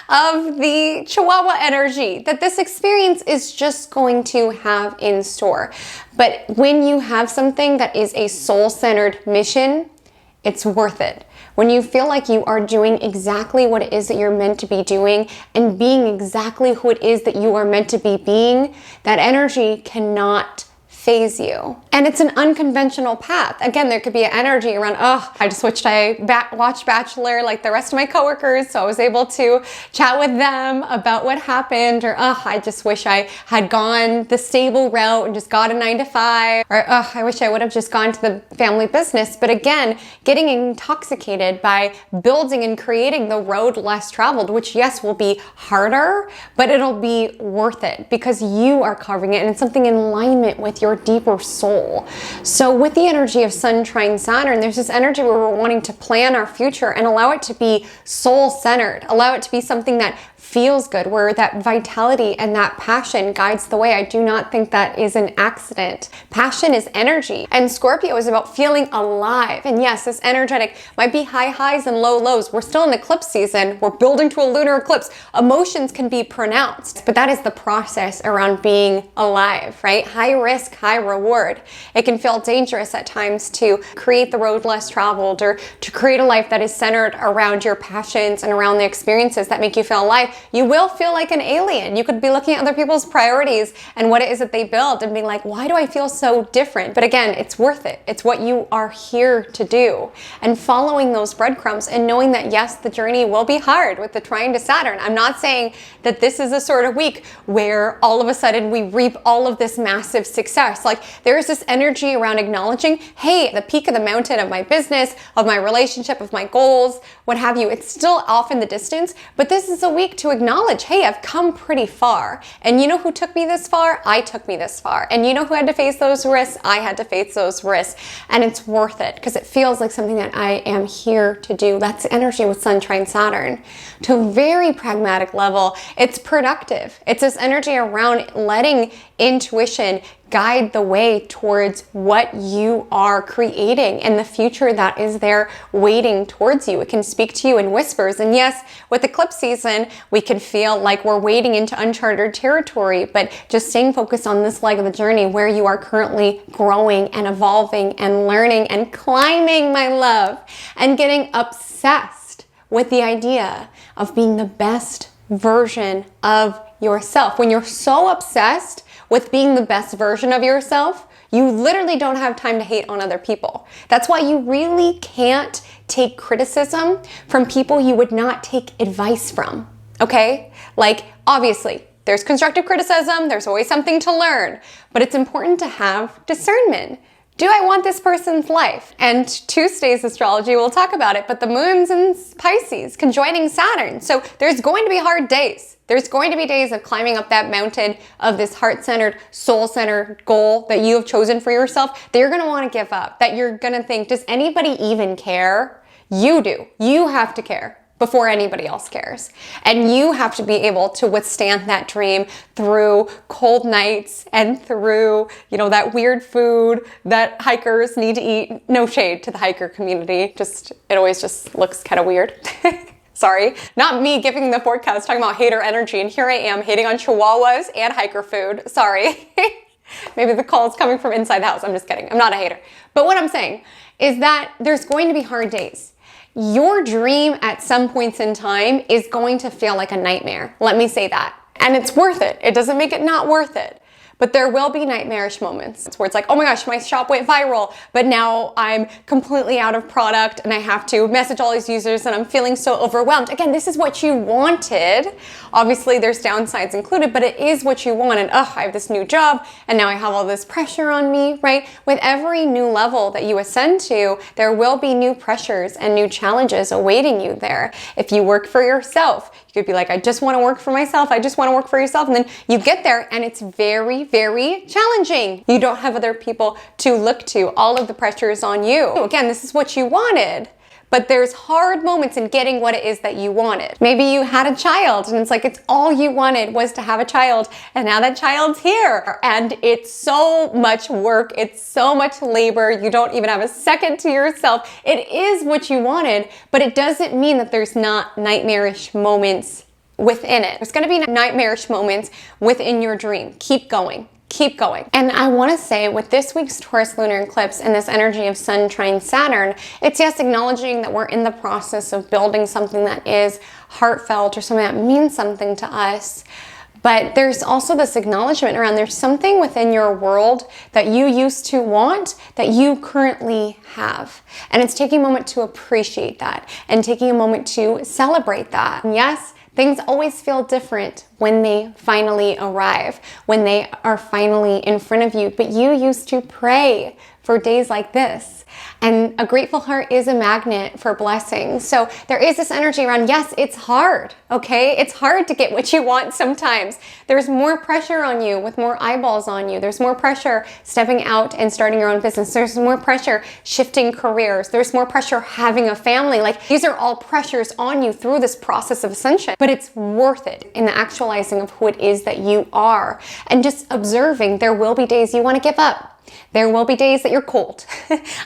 of the chihuahua energy energy that this experience is just going to have in store. But when you have something that is a soul-centered mission, it's worth it. When you feel like you are doing exactly what it is that you're meant to be doing and being exactly who it is that you are meant to be being, that energy cannot phase you. And it's an unconventional path. Again, there could be an energy around, oh, I just wished I watched Bachelor like the rest of my coworkers, so I was able to chat with them about what happened, or oh, I just wish I had gone the stable route and just got a 9-to-5, or oh, I wish I would have just gone to the family business. But again, getting intoxicated by building and creating the road less traveled, which yes, will be harder, but it'll be worth it because you are carving it and it's something in alignment with your deeper soul. So with the energy of Sun trine Saturn, there's this energy where we're wanting to plan our future and allow it to be soul-centered, allow it to be something that feels good, where that vitality and that passion guides the way. I do not think that is an accident. Passion is energy, and Scorpio is about feeling alive. And yes, this energetic might be high highs and low lows. We're still in eclipse season. We're building to a lunar eclipse. Emotions can be pronounced, but that is the process around being alive, right? High risk, high reward. It can feel dangerous at times to create the road less traveled or to create a life that is centered around your passions and around the experiences that make you feel alive. You will feel like an alien. You could be looking at other people's priorities and what it is that they build and being like, why do I feel so different? But again, it's worth it. It's what you are here to do. And following those breadcrumbs and knowing that yes, the journey will be hard with the trine to Saturn. I'm not saying that this is a sort of week where all of a sudden we reap all of this massive success. Like there's this energy around acknowledging, hey, the peak of the mountain of my business, of my relationship, of my goals, what have you, it's still off in the distance, but this is a week to acknowledge, hey, I've come pretty far. And you know who took me this far? I took me this far. And you know who had to face those risks? I had to face those risks. And it's worth it because it feels like something that I am here to do. That's energy with Sun trine Saturn. To a very pragmatic level, it's productive. It's this energy around letting intuition guide the way towards what you are creating and the future that is there waiting towards you. It can speak to you in whispers. And yes, with eclipse season, we can feel like we're wading into uncharted territory, but just staying focused on this leg of the journey where you are currently growing and evolving and learning and climbing, my love, and getting obsessed with the idea of being the best version of yourself. When you're so obsessed with being the best version of yourself, you literally don't have time to hate on other people. That's why you really can't take criticism from people you would not take advice from, okay? Like, obviously, there's constructive criticism, there's always something to learn, but it's important to have discernment. Do I want this person's life? And Tuesday's astrology, we'll talk about it, but the moon's in Pisces, conjoining Saturn. So there's going to be hard days. There's going to be days of climbing up that mountain of this heart-centered, soul-centered goal that you have chosen for yourself that you're going to want to give up, that you're going to think, does anybody even care? You do. You have to care before anybody else cares. And you have to be able to withstand that dream through cold nights and through, you know, that weird food that hikers need to eat. No shade to the hiker community. Just, it always just looks kind of weird. Sorry, not me giving the forecast, talking about hater energy, and here I am hating on chihuahuas and hiker food. Sorry. Maybe the call is coming from inside the house. I'm just kidding. I'm not a hater. But what I'm saying is that there's going to be hard days. Your dream at some points in time is going to feel like a nightmare. Let me say that. And it's worth it. It doesn't make it not worth it. But there will be nightmarish moments. It's where it's like, oh my gosh, my shop went viral, but now I'm completely out of product and I have to message all these users and I'm feeling so overwhelmed. Again, this is what you wanted. Obviously, there's downsides included, but it is what you wanted. I have this new job and now I have all this pressure on me, right? With every new level that you ascend to, there will be new pressures and new challenges awaiting you there. If you work for yourself, you could be like, I just want to work for myself. I just want to work for yourself. And then you get there and it's very, very challenging. You don't have other people to look to. All of the pressure is on you. Again, this is what you wanted. But there's hard moments in getting what it is that you wanted. Maybe you had a child and it's like it's all you wanted was to have a child and now that child's here. And it's so much work. It's so much labor. You don't even have a second to yourself. It is what you wanted, but it doesn't mean that there's not nightmarish moments within it. There's going to be nightmarish moments within your dream. Keep going. Keep going. And I want to say with this week's Taurus lunar eclipse and this energy of Sun trine Saturn, it's yes, acknowledging that we're in the process of building something that is heartfelt or something that means something to us. But there's also this acknowledgement around there's something within your world that you used to want that you currently have. And it's taking a moment to appreciate that and taking a moment to celebrate that. And yes, things always feel different when they finally arrive, when they are finally in front of you. But you used to pray for days like this. And a grateful heart is a magnet for blessings. So there is this energy around, yes, it's hard, okay? It's hard to get what you want sometimes. There's more pressure on you with more eyeballs on you. There's more pressure stepping out and starting your own business. There's more pressure shifting careers. There's more pressure having a family. Like, these are all pressures on you through this process of ascension. But it's worth it in the actualizing of who it is that you are. And just observing, there will be days you want to give up. There will be days that you're cold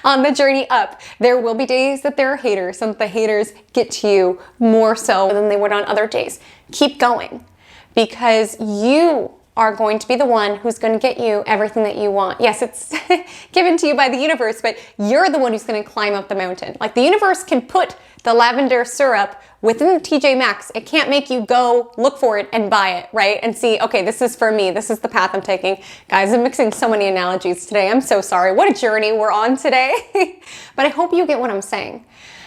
on the journey up. There will be days that there are haters, and the haters get to you more so than they would on other days. Keep going, because you are going to be the one who's going to get you everything that you want. Yes, it's given to you by the universe, but you're the one who's going to climb up the mountain. Like, the universe can put the lavender syrup within the TJ Maxx. It can't make you go look for it and buy it, right? And see, okay, this is for me. This is the path I'm taking. Guys, I'm mixing so many analogies today. I'm so sorry. What a journey we're on today. But I hope you get what I'm saying.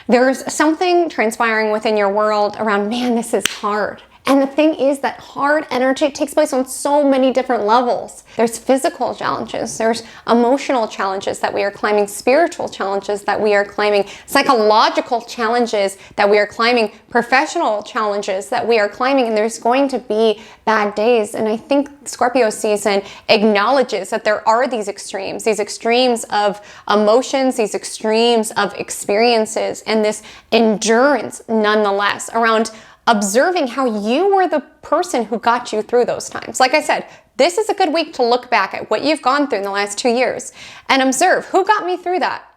There's something transpiring within your world around, man, this is hard. And the thing is that hard energy takes place on so many different levels. There's physical challenges, there's emotional challenges that we are climbing, spiritual challenges that we are climbing, psychological challenges that we are climbing, professional challenges that we are climbing, and there's going to be bad days. And I think Scorpio season acknowledges that there are these extremes of emotions, these extremes of experiences, and this endurance nonetheless around observing how you were the person who got you through those times. Like I said, this is a good week to look back at what you've gone through in the last 2 years and observe who got me through that.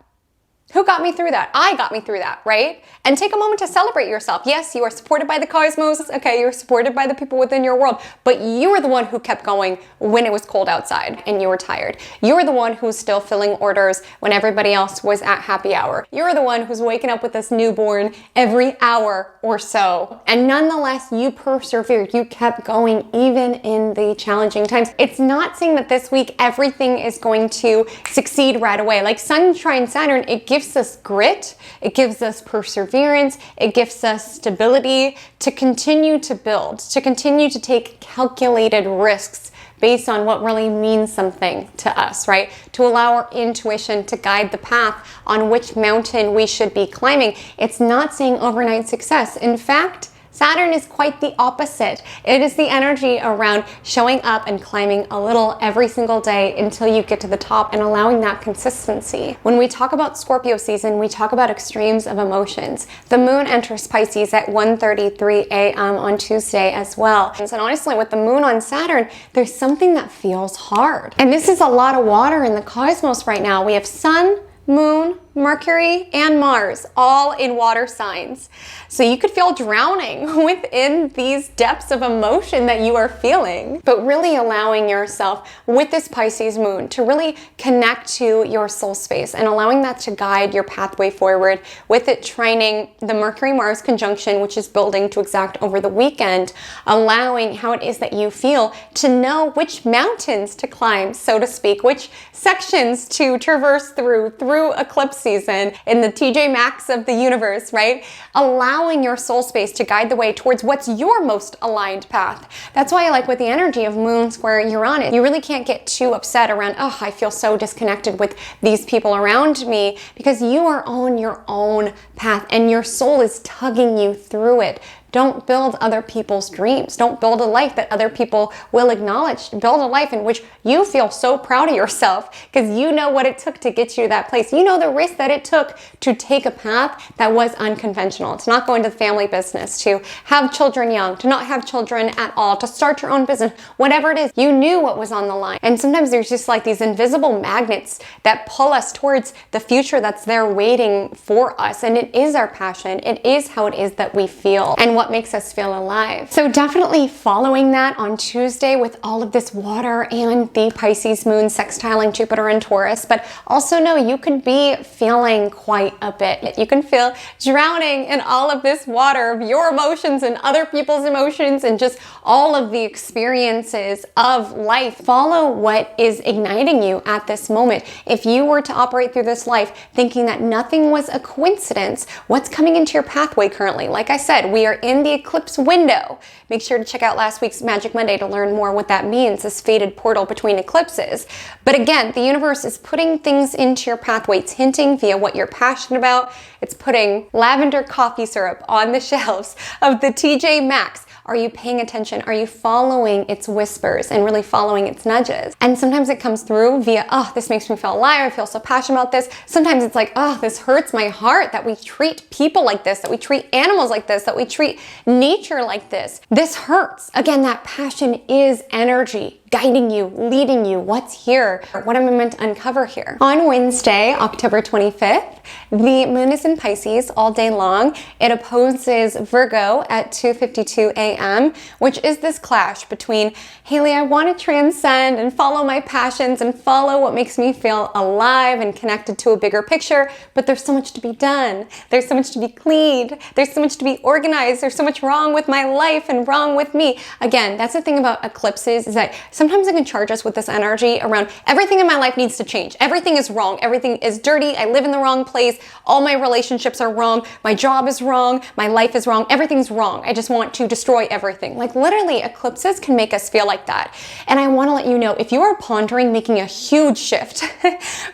Who got me through that? I got me through that, right? And take a moment to celebrate yourself. Yes, you are supported by the cosmos. Okay, you're supported by the people within your world, but you were the one who kept going when it was cold outside and you were tired. You were the one who was still filling orders when everybody else was at happy hour. You're the one who's waking up with this newborn every hour or so. And nonetheless, you persevered. You kept going even in the challenging times. It's not saying that this week everything is going to succeed right away. Like Sun trine Saturn, it gives us grit, it gives us perseverance, it gives us stability to continue to build, to continue to take calculated risks based on what really means something to us, right? To allow our intuition to guide the path on which mountain we should be climbing. It's not saying overnight success. In fact, Saturn is quite the opposite. It is the energy around showing up and climbing a little every single day until you get to the top and allowing that consistency. When we talk about Scorpio season, we talk about extremes of emotions. The moon enters Pisces at 1:33 a.m. on Tuesday as well. And honestly, with the moon on Saturn, there's something that feels hard. And this is a lot of water in the cosmos right now. We have Sun, Moon, Mercury, and Mars, all in water signs. So you could feel drowning within these depths of emotion that you are feeling, but really allowing yourself with this Pisces moon to really connect to your soul space and allowing that to guide your pathway forward, with it trining the Mercury-Mars conjunction, which is building to exact over the weekend, allowing how it is that you feel to know which mountains to climb, so to speak, which sections to traverse through eclipse season in the TJ Maxx of the universe, right? Allowing your soul space to guide the way towards what's your most aligned path. That's why I like with the energy of Moon square Uranus, you really can't get too upset around, oh, I feel so disconnected with these people around me, because you are on your own path and your soul is tugging you through it. Don't build other people's dreams. Don't build a life that other people will acknowledge. Build a life in which you feel so proud of yourself because you know what it took to get you to that place. You know the risk that it took to take a path that was unconventional, to not go into the family business, to have children young, to not have children at all, to start your own business, whatever it is. You knew what was on the line. And sometimes there's just like these invisible magnets that pull us towards the future that's there waiting for us. And it is our passion. It is how it is that we feel. And what what makes us feel alive. So definitely following that on Tuesday with all of this water and the Pisces moon sextiling Jupiter and Taurus, but also know you could be feeling quite a bit. You can feel drowning in all of this water of your emotions and other people's emotions and just all of the experiences of life. Follow what is igniting you at this moment. If you were to operate through this life thinking that nothing was a coincidence, what's coming into your pathway currently? Like I said, we are in the eclipse window. Make sure to check out last week's Magic Monday to learn more what that means, this fated portal between eclipses. But again, the universe is putting things into your pathway. It's hinting via what you're passionate about. It's putting lavender coffee syrup on the shelves of the TJ Maxx. Are you paying attention? Are you following its whispers and really following its nudges? And sometimes it comes through via, oh, this makes me feel alive. I feel so passionate about this. Sometimes it's like, oh, this hurts my heart that we treat people like this, that we treat animals like this, that we treat nature like this. This hurts. Again, that passion is energy guiding you, leading you. What's here? What am I meant to uncover here? On Wednesday, October 25th, the moon is in Pisces all day long. It opposes Virgo at 2:52 a.m., which is this clash between, Haley, I want to transcend and follow my passions and follow what makes me feel alive and connected to a bigger picture, but there's so much to be done. There's so much to be cleaned. There's so much to be organized. There's so much wrong with my life and wrong with me. Again, that's the thing about eclipses, is that sometimes it can charge us with this energy around everything in my life needs to change. Everything is wrong. Everything is dirty. I live in the wrong place. All my relationships are wrong. My job is wrong. My life is wrong. Everything's wrong. I just want to destroy everything. Like literally, eclipses can make us feel like that. And I want to let you know, if you are pondering making a huge shift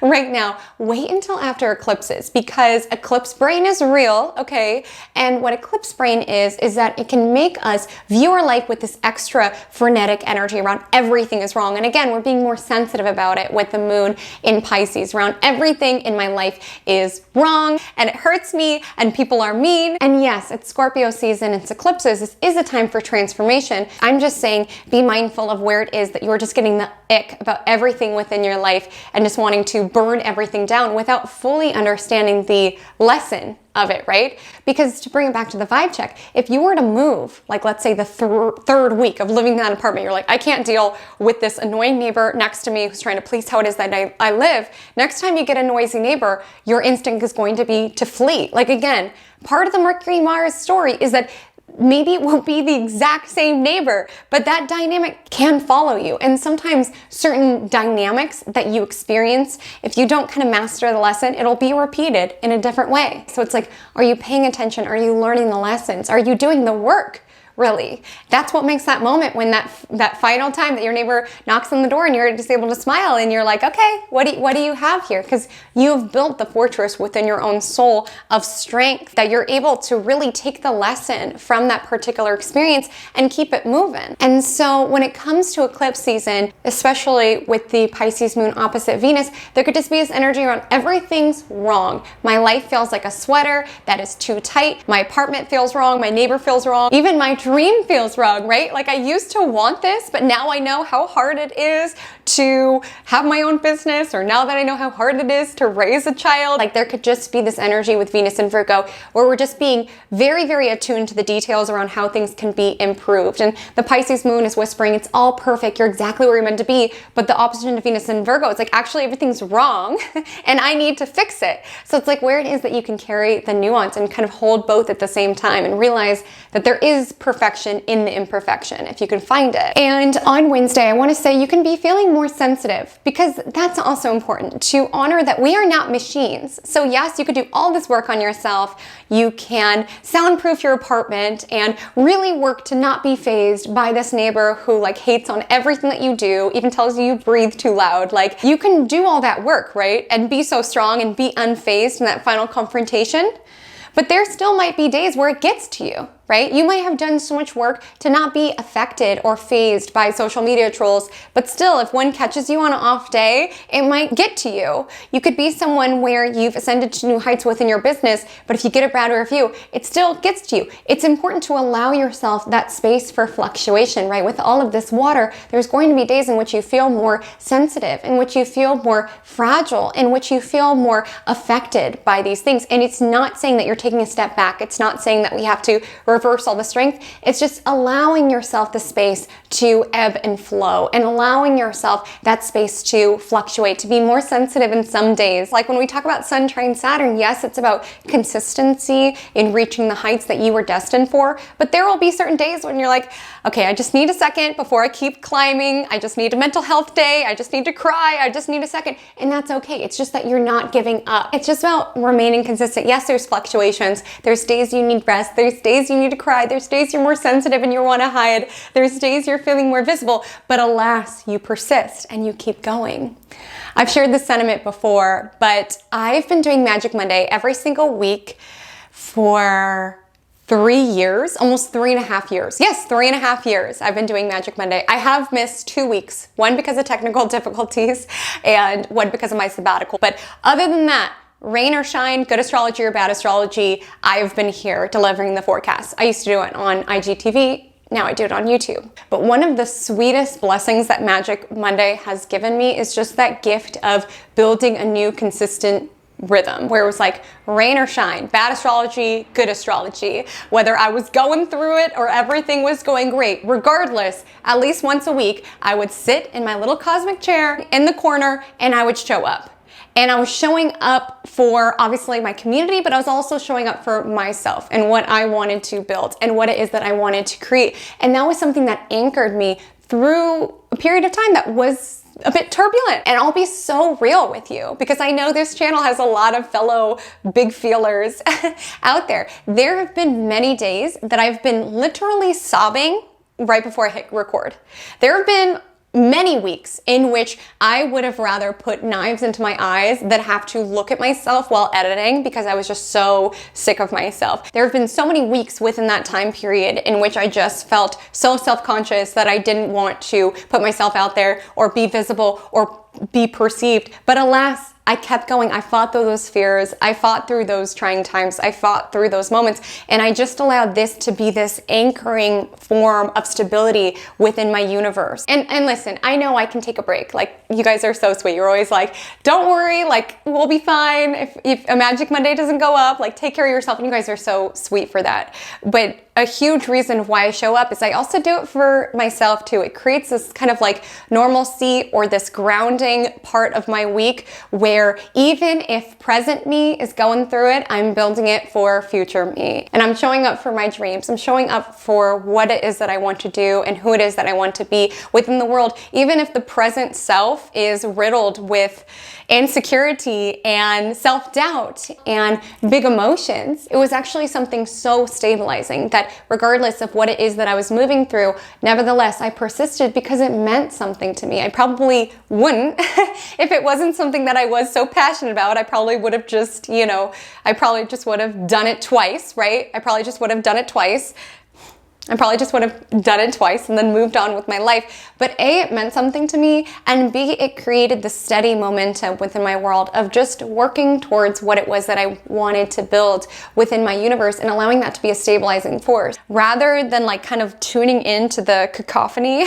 right now, wait until after eclipses, because eclipse brain is real, okay? And what eclipse brain is that it can make us view our life with this extra frenetic energy around everything is wrong. And again, we're being more sensitive about it with the moon in Pisces, around everything in my life is wrong and it hurts me and people are mean. And yes, it's Scorpio season, it's eclipses. This is a time for transformation. I'm just saying, be mindful of where it is that you're just getting the ick about everything within your life and just wanting to burn everything down without fully understanding the lesson of it, right? Because to bring it back to the vibe check, if you were to move, like let's say the third week of living in that apartment, you're like, I can't deal with this annoying neighbor next to me who's trying to police how it is that I live. Next time you get a noisy neighbor, your instinct is going to be to flee. Like again, part of the Mercury-Mars story is that maybe it won't be the exact same neighbor, but that dynamic can follow you. And sometimes certain dynamics that you experience, if you don't kind of master the lesson, it'll be repeated in a different way. So it's like, are you paying attention? Are you learning the lessons? Are you doing the work? Really, that's what makes that moment when that final time that your neighbor knocks on the door and you're just able to smile and you're like, okay, what do you have here? Because you've built the fortress within your own soul of strength that you're able to really take the lesson from that particular experience and keep it moving. And so when it comes to eclipse season, especially with the Pisces moon opposite Venus, there could just be this energy around everything's wrong. My life feels like a sweater that is too tight. My apartment feels wrong. My neighbor feels wrong. Even my dream feels wrong, right? Like I used to want this, but now I know how hard it is to have my own business, or now that I know how hard it is to raise a child. Like there could just be this energy with Venus and Virgo where we're just being very, very attuned to the details around how things can be improved. And the Pisces moon is whispering, it's all perfect. You're exactly where you're meant to be. But the opposite of Venus and Virgo, it's like, actually everything's wrong and I need to fix it. So it's like where it is that you can carry the nuance and kind of hold both at the same time and realize that there is perfection in the imperfection if you can find it. And on Wednesday, I want to say you can be feeling more sensitive, because that's also important to honor that we are not machines. So yes, you could do all this work on yourself. You can soundproof your apartment and really work to not be fazed by this neighbor who like hates on everything that you do, even tells you breathe too loud. Like you can do all that work, right? And be so strong and be unfazed in that final confrontation. But there still might be days where it gets to you, right? You might have done so much work to not be affected or fazed by social media trolls, but still, if one catches you on an off day, it might get to you. You could be someone where you've ascended to new heights within your business, but if you get a bad review, it still gets to you. It's important to allow yourself that space for fluctuation, right? With all of this water, there's going to be days in which you feel more sensitive, in which you feel more fragile, in which you feel more affected by these things. And it's not saying that you're taking a step back. It's not saying that we have to reverse all the strength. It's just allowing yourself the space to ebb and flow and allowing yourself that space to fluctuate, to be more sensitive in some days. Like when we talk about Sun trine Saturn, yes, it's about consistency in reaching the heights that you were destined for, but there will be certain days when you're like, okay, I just need a second before I keep climbing. I just need a mental health day. I just need to cry. I just need a second. And that's okay. It's just that you're not giving up. It's just about remaining consistent. Yes, there's fluctuations. There's days you need rest. There's days you need to cry. There's days you're more sensitive and you want to hide. There's days you're feeling more visible. But alas, you persist and you keep going. I've shared this sentiment before, but I've been doing Magic Monday every single week for 3 years, almost 3.5 years. Yes, 3.5 years I've been doing Magic Monday. I have missed 2 weeks, one because of technical difficulties and one because of my sabbatical. But other than that, rain or shine, good astrology or bad astrology, I've been here delivering the forecast. I used to do it on IGTV. Now I do it on YouTube. But one of the sweetest blessings that Magic Monday has given me is just that gift of building a new consistent rhythm where it was like rain or shine, bad astrology, good astrology, whether I was going through it or everything was going great. Regardless, at least once a week, I would sit in my little cosmic chair in the corner and I would show up. And I was showing up for obviously my community, but I was also showing up for myself and what I wanted to build and what it is that I wanted to create. And that was something that anchored me through a period of time that was a bit turbulent. And I'll be so real with you because I know this channel has a lot of fellow big feelers out there. There have been many days that I've been literally sobbing right before I hit record. There have been many weeks in which I would have rather put knives into my eyes than have to look at myself while editing because I was just so sick of myself. There have been so many weeks within that time period in which I just felt so self-conscious that I didn't want to put myself out there or be visible or be perceived. But alas, I kept going. I fought through those fears. I fought through those trying times. I fought through those moments. And I just allowed this to be this anchoring form of stability within my universe. And listen, I know I can take a break. Like, you guys are so sweet. You're always like, don't worry, like, we'll be fine. If a Magic Monday doesn't go up, like, take care of yourself. And you guys are so sweet for that. But a huge reason why I show up is I also do it for myself too. It creates this kind of like normalcy or this grounding part of my week where even if present me is going through it, I'm building it for future me. And I'm showing up for my dreams. I'm showing up for what it is that I want to do and who it is that I want to be within the world. Even if the present self is riddled with insecurity and self-doubt and big emotions, it was actually something so stabilizing that regardless of what it is that I was moving through, nevertheless, I persisted because it meant something to me. I probably wouldn't if it wasn't something that I was so passionate about. I probably would have just, I probably just would have done it twice, right? I probably just would have done it twice. I probably just would have done it twice and then moved on with my life. But A, it meant something to me, and B, it created the steady momentum within my world of just working towards what it was that I wanted to build within my universe and allowing that to be a stabilizing force. Rather than like kind of tuning into the cacophony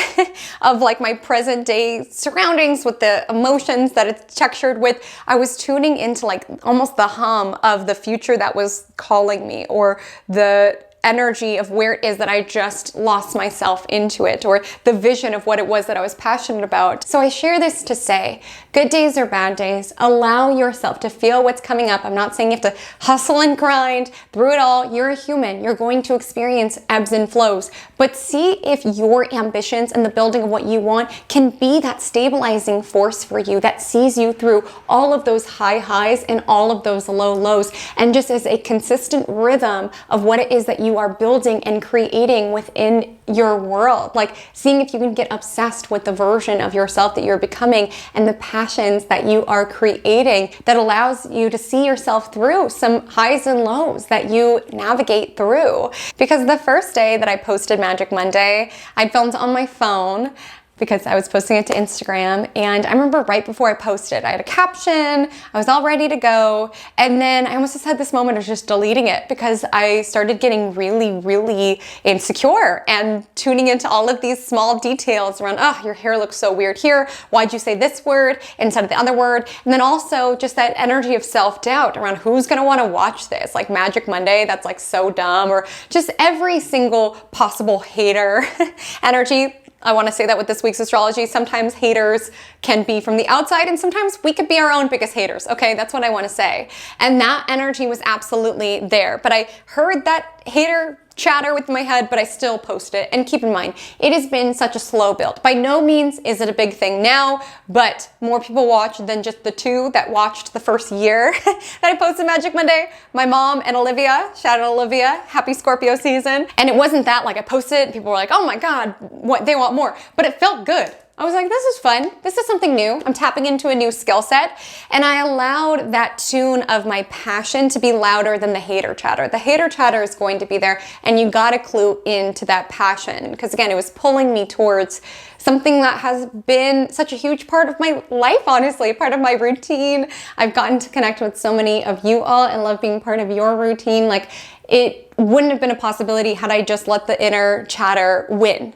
of like my present day surroundings with the emotions that it's textured with, I was tuning into like almost the hum of the future that was calling me, or the energy of where it is that I just lost myself into it, or the vision of what it was that I was passionate about. So I share this to say, good days or bad days, allow yourself to feel what's coming up. I'm not saying you have to hustle and grind through it all. You're a human. You're going to experience ebbs and flows, but see if your ambitions and the building of what you want can be that stabilizing force for you that sees you through all of those high highs and all of those low lows, and just as a consistent rhythm of what it is that you are building and creating within your world. Like seeing if you can get obsessed with the version of yourself that you're becoming and the passions that you are creating that allows you to see yourself through some highs and lows that you navigate through. Because the first day that I posted Magic Monday, I filmed on my phone because I was posting it to Instagram, and I remember right before I posted, I had a caption, I was all ready to go, and then I almost just had this moment of just deleting it because I started getting really insecure and tuning into all of these small details around, oh, your hair looks so weird here, why'd you say this word instead of the other word? And then also just that energy of self-doubt around who's gonna wanna watch this, like Magic Monday, that's like so dumb, or just every single possible hater energy. I want to say that with this week's astrology, sometimes haters can be from the outside and sometimes we could be our own biggest haters. Okay, that's what I want to say. And that energy was absolutely there. But I heard that hater chatter with my head, but I still post it. And keep in mind, it has been such a slow build. By no means is it a big thing now, but more people watch than just the two that watched the first year that I posted Magic Monday. My mom and Olivia, shout out Olivia, happy Scorpio season. And it wasn't that like I posted it and people were like, oh my God, what, they want more. But it felt good. I was like, this is fun. This is something new. I'm tapping into a new skill set. And I allowed that tune of my passion to be louder than the hater chatter. The hater chatter is going to be there, and you gotta clue into that passion. Because again, it was pulling me towards something that has been such a huge part of my life, honestly, part of my routine. I've gotten to connect with so many of you all and love being part of your routine. Like, it wouldn't have been a possibility had I just let the inner chatter win.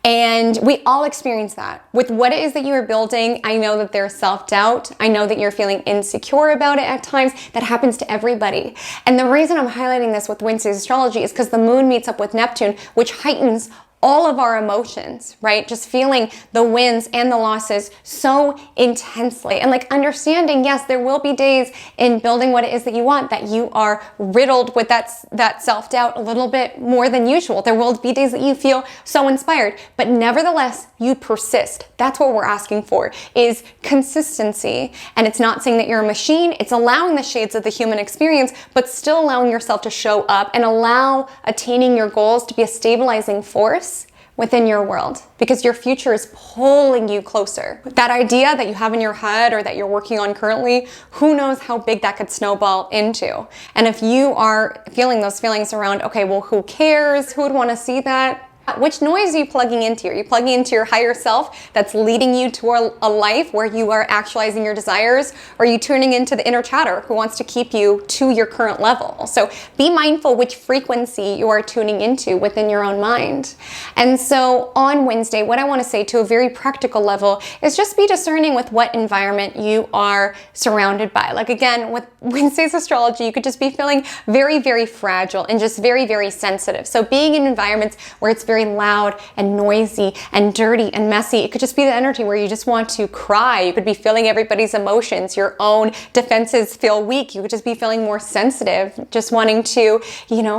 And we all experience that. With what it is that you are building, I know that there's self-doubt. I know that you're feeling insecure about it at times. That happens to everybody. And the reason I'm highlighting this with Wednesday's astrology is because the moon meets up with Neptune, which heightens all of our emotions, right? Just feeling the wins and the losses so intensely. And like understanding, yes, there will be days in building what it is that you want that you are riddled with that self-doubt a little bit more than usual. There will be days that you feel so inspired, but nevertheless, you persist. That's what we're asking for, is consistency. And it's not saying that you're a machine, it's allowing the shades of the human experience, but still allowing yourself to show up and allow attaining your goals to be a stabilizing force within your world, because your future is pulling you closer. That idea that you have in your head or that you're working on currently, who knows how big that could snowball into. And if you are feeling those feelings around, okay, well, who cares? Who would want to see that? Which noise are you plugging into? Are you plugging into your higher self that's leading you to a life where you are actualizing your desires? Or are you tuning into the inner chatter who wants to keep you to your current level? So be mindful which frequency you are tuning into within your own mind. And so on Wednesday, what I want to say to a very practical level is just be discerning with what environment you are surrounded by. Like again, with Wednesday's astrology, you could just be feeling very fragile and just very sensitive. So being in environments where it's very loud and noisy and dirty and messy. It could just be the energy where you just want to cry. You could be feeling everybody's emotions. Your own defenses feel weak. You could just be feeling more sensitive, just wanting to,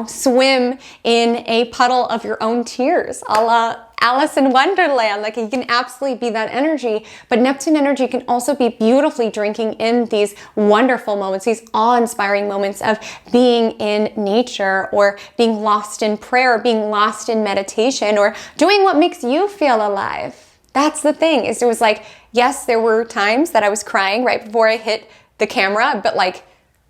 swim in a puddle of your own tears, a la Alice in Wonderland. Like, you can absolutely be that energy, but Neptune energy can also be beautifully drinking in these wonderful moments, these awe-inspiring moments of being in nature, or being lost in prayer, or being lost in meditation, or doing what makes you feel alive. That's the thing, is it was like, yes, there were times that I was crying right before I hit the camera, but like,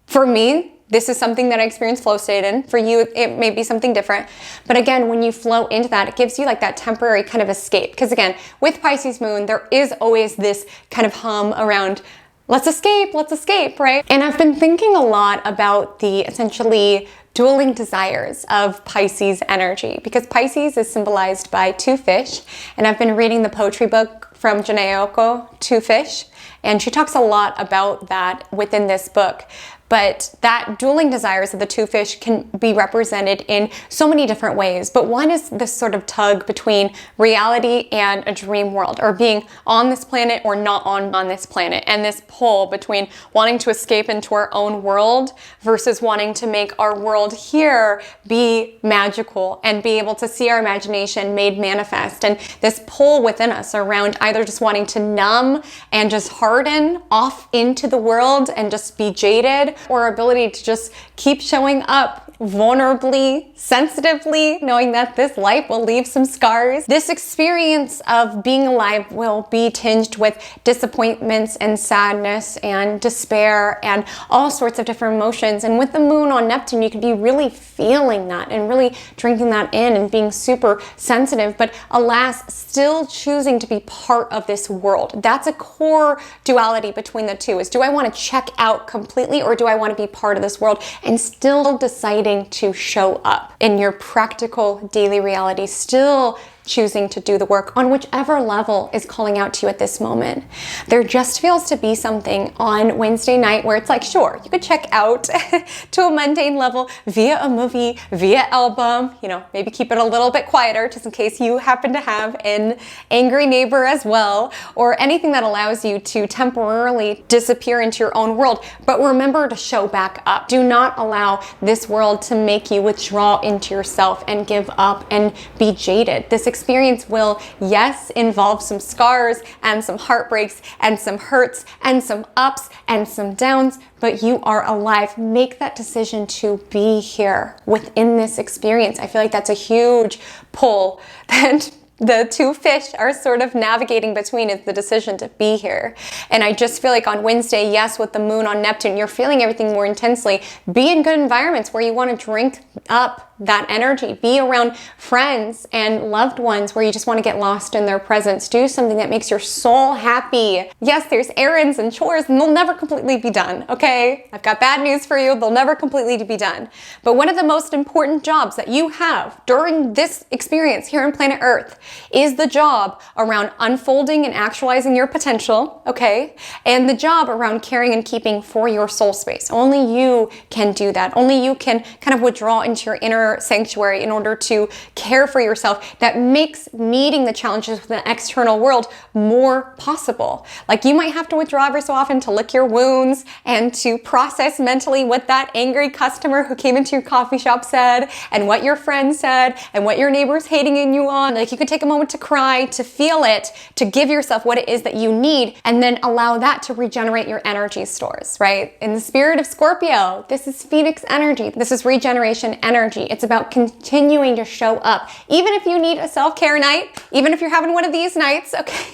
for me, this is something that I experience flow state in. For you, it may be something different. But again, when you flow into that, it gives you like that temporary kind of escape. Because again, with Pisces moon, there is always this kind of hum around, let's escape, right? And I've been thinking a lot about the essentially dueling desires of Pisces energy, because Pisces is symbolized by two fish. And I've been reading the poetry book from Janae Oko, Two Fish, and she talks a lot about that within this book. But that dueling desires of the two fish can be represented in so many different ways. But one is this sort of tug between reality and a dream world, or being on this planet or not on this planet. And this pull between wanting to escape into our own world versus wanting to make our world here be magical and be able to see our imagination made manifest. And this pull within us around either just wanting to numb and just harden off into the world and just be jaded, or ability to just keep showing up vulnerably, sensitively, knowing that this life will leave some scars. This experience of being alive will be tinged with disappointments and sadness and despair and all sorts of different emotions. And with the moon on Neptune, you could be really feeling that and really drinking that in and being super sensitive, but alas, still choosing to be part of this world. That's a core duality between the two, is do I want to check out completely or do I want to be part of this world, and still deciding to show up in your practical daily reality, still choosing to do the work on whichever level is calling out to you at this moment. There just feels to be something on Wednesday night where it's like, sure, you could check out to a mundane level via a movie, via album, maybe keep it a little bit quieter just in case you happen to have an angry neighbor as well, or anything that allows you to temporarily disappear into your own world. But remember to show back up. Do not allow this world to make you withdraw into yourself and give up and be jaded. This experience will, yes, involve some scars and some heartbreaks and some hurts and some ups and some downs, but you are alive. Make that decision to be here within this experience. I feel like that's a huge pull that the two fish are sort of navigating between, is the decision to be here. And I just feel like on Wednesday, yes, with the moon on Neptune, you're feeling everything more intensely. Be in good environments where you want to drink up that energy. Be around friends and loved ones where you just want to get lost in their presence. Do something that makes your soul happy. Yes, there's errands and chores and they'll never completely be done, okay? I've got bad news for you. They'll never completely be done. But one of the most important jobs that you have during this experience here on planet Earth is the job around unfolding and actualizing your potential, okay? And the job around caring and keeping for your soul space. Only you can do that. Only you can kind of withdraw into your inner sanctuary in order to care for yourself. That makes meeting the challenges with the external world more possible. Like, you might have to withdraw every so often to lick your wounds and to process mentally what that angry customer who came into your coffee shop said, and what your friend said, and what your neighbor's hating in you on. Like, you could take a moment to cry, to feel it, to give yourself what it is that you need, and then allow that to regenerate your energy stores, right? In the spirit of Scorpio, this is Phoenix energy. This is regeneration energy. It's about continuing to show up. Even if you need a self-care night, even if you're having one of these nights, okay?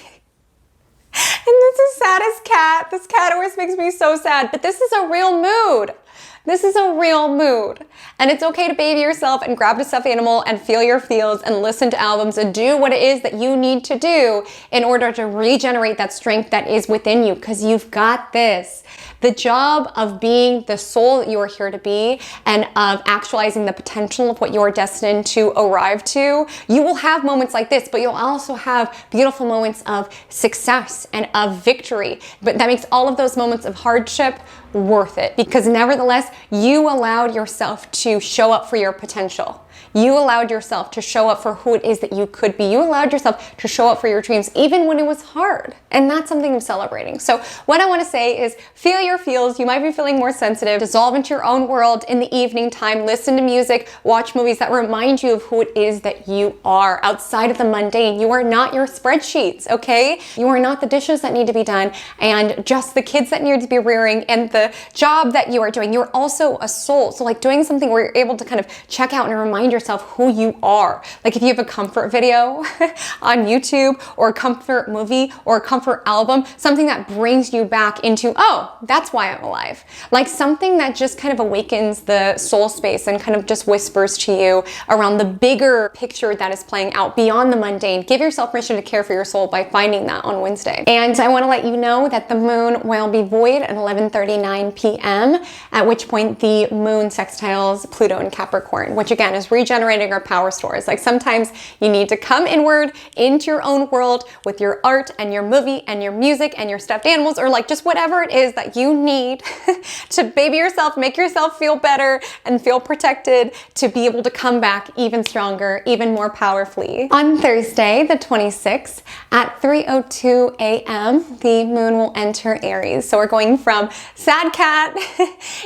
And this is saddest cat. This cat always makes me so sad, but this is a real mood. This is a real mood. And it's okay to baby yourself and grab a stuffed animal and feel your feels and listen to albums and do what it is that you need to do in order to regenerate that strength that is within you, because you've got this. The job of being the soul that you are here to be and of actualizing the potential of what you're destined to arrive to, you will have moments like this, but you'll also have beautiful moments of success and of victory. But that makes all of those moments of hardship worth it, because nevertheless, you allowed yourself to show up for your potential. You allowed yourself to show up for who it is that you could be. You allowed yourself to show up for your dreams, even when it was hard. And that's something I'm celebrating. So what I want to say is, feel your feels. You might be feeling more sensitive. Dissolve into your own world in the evening time. Listen to music. Watch movies that remind you of who it is that you are outside of the mundane. You are not your spreadsheets, okay? You are not the dishes that need to be done and just the kids that need to be rearing and the job that you are doing. You're also a soul. So like doing something where you're able to kind of check out and remind yourself who you are. Like if you have a comfort video on YouTube or a comfort movie or a comfort album, something that brings you back into, oh, that's why I'm alive. Like something that just kind of awakens the soul space and kind of just whispers to you around the bigger picture that is playing out beyond the mundane. Give yourself permission to care for your soul by finding that on Wednesday. And I want to let you know that the moon will be void at 11:39 p.m., at which point the moon sextiles Pluto in Capricorn, which again is regenerating our power stores. Like sometimes you need to come inward into your own world with your art and your movie and your music and your stuffed animals, or like just whatever it is that you need to baby yourself, make yourself feel better and feel protected, to be able to come back even stronger, even more powerfully. On Thursday, the 26th at 3:02 a.m., the moon will enter Aries. So we're going from sad cat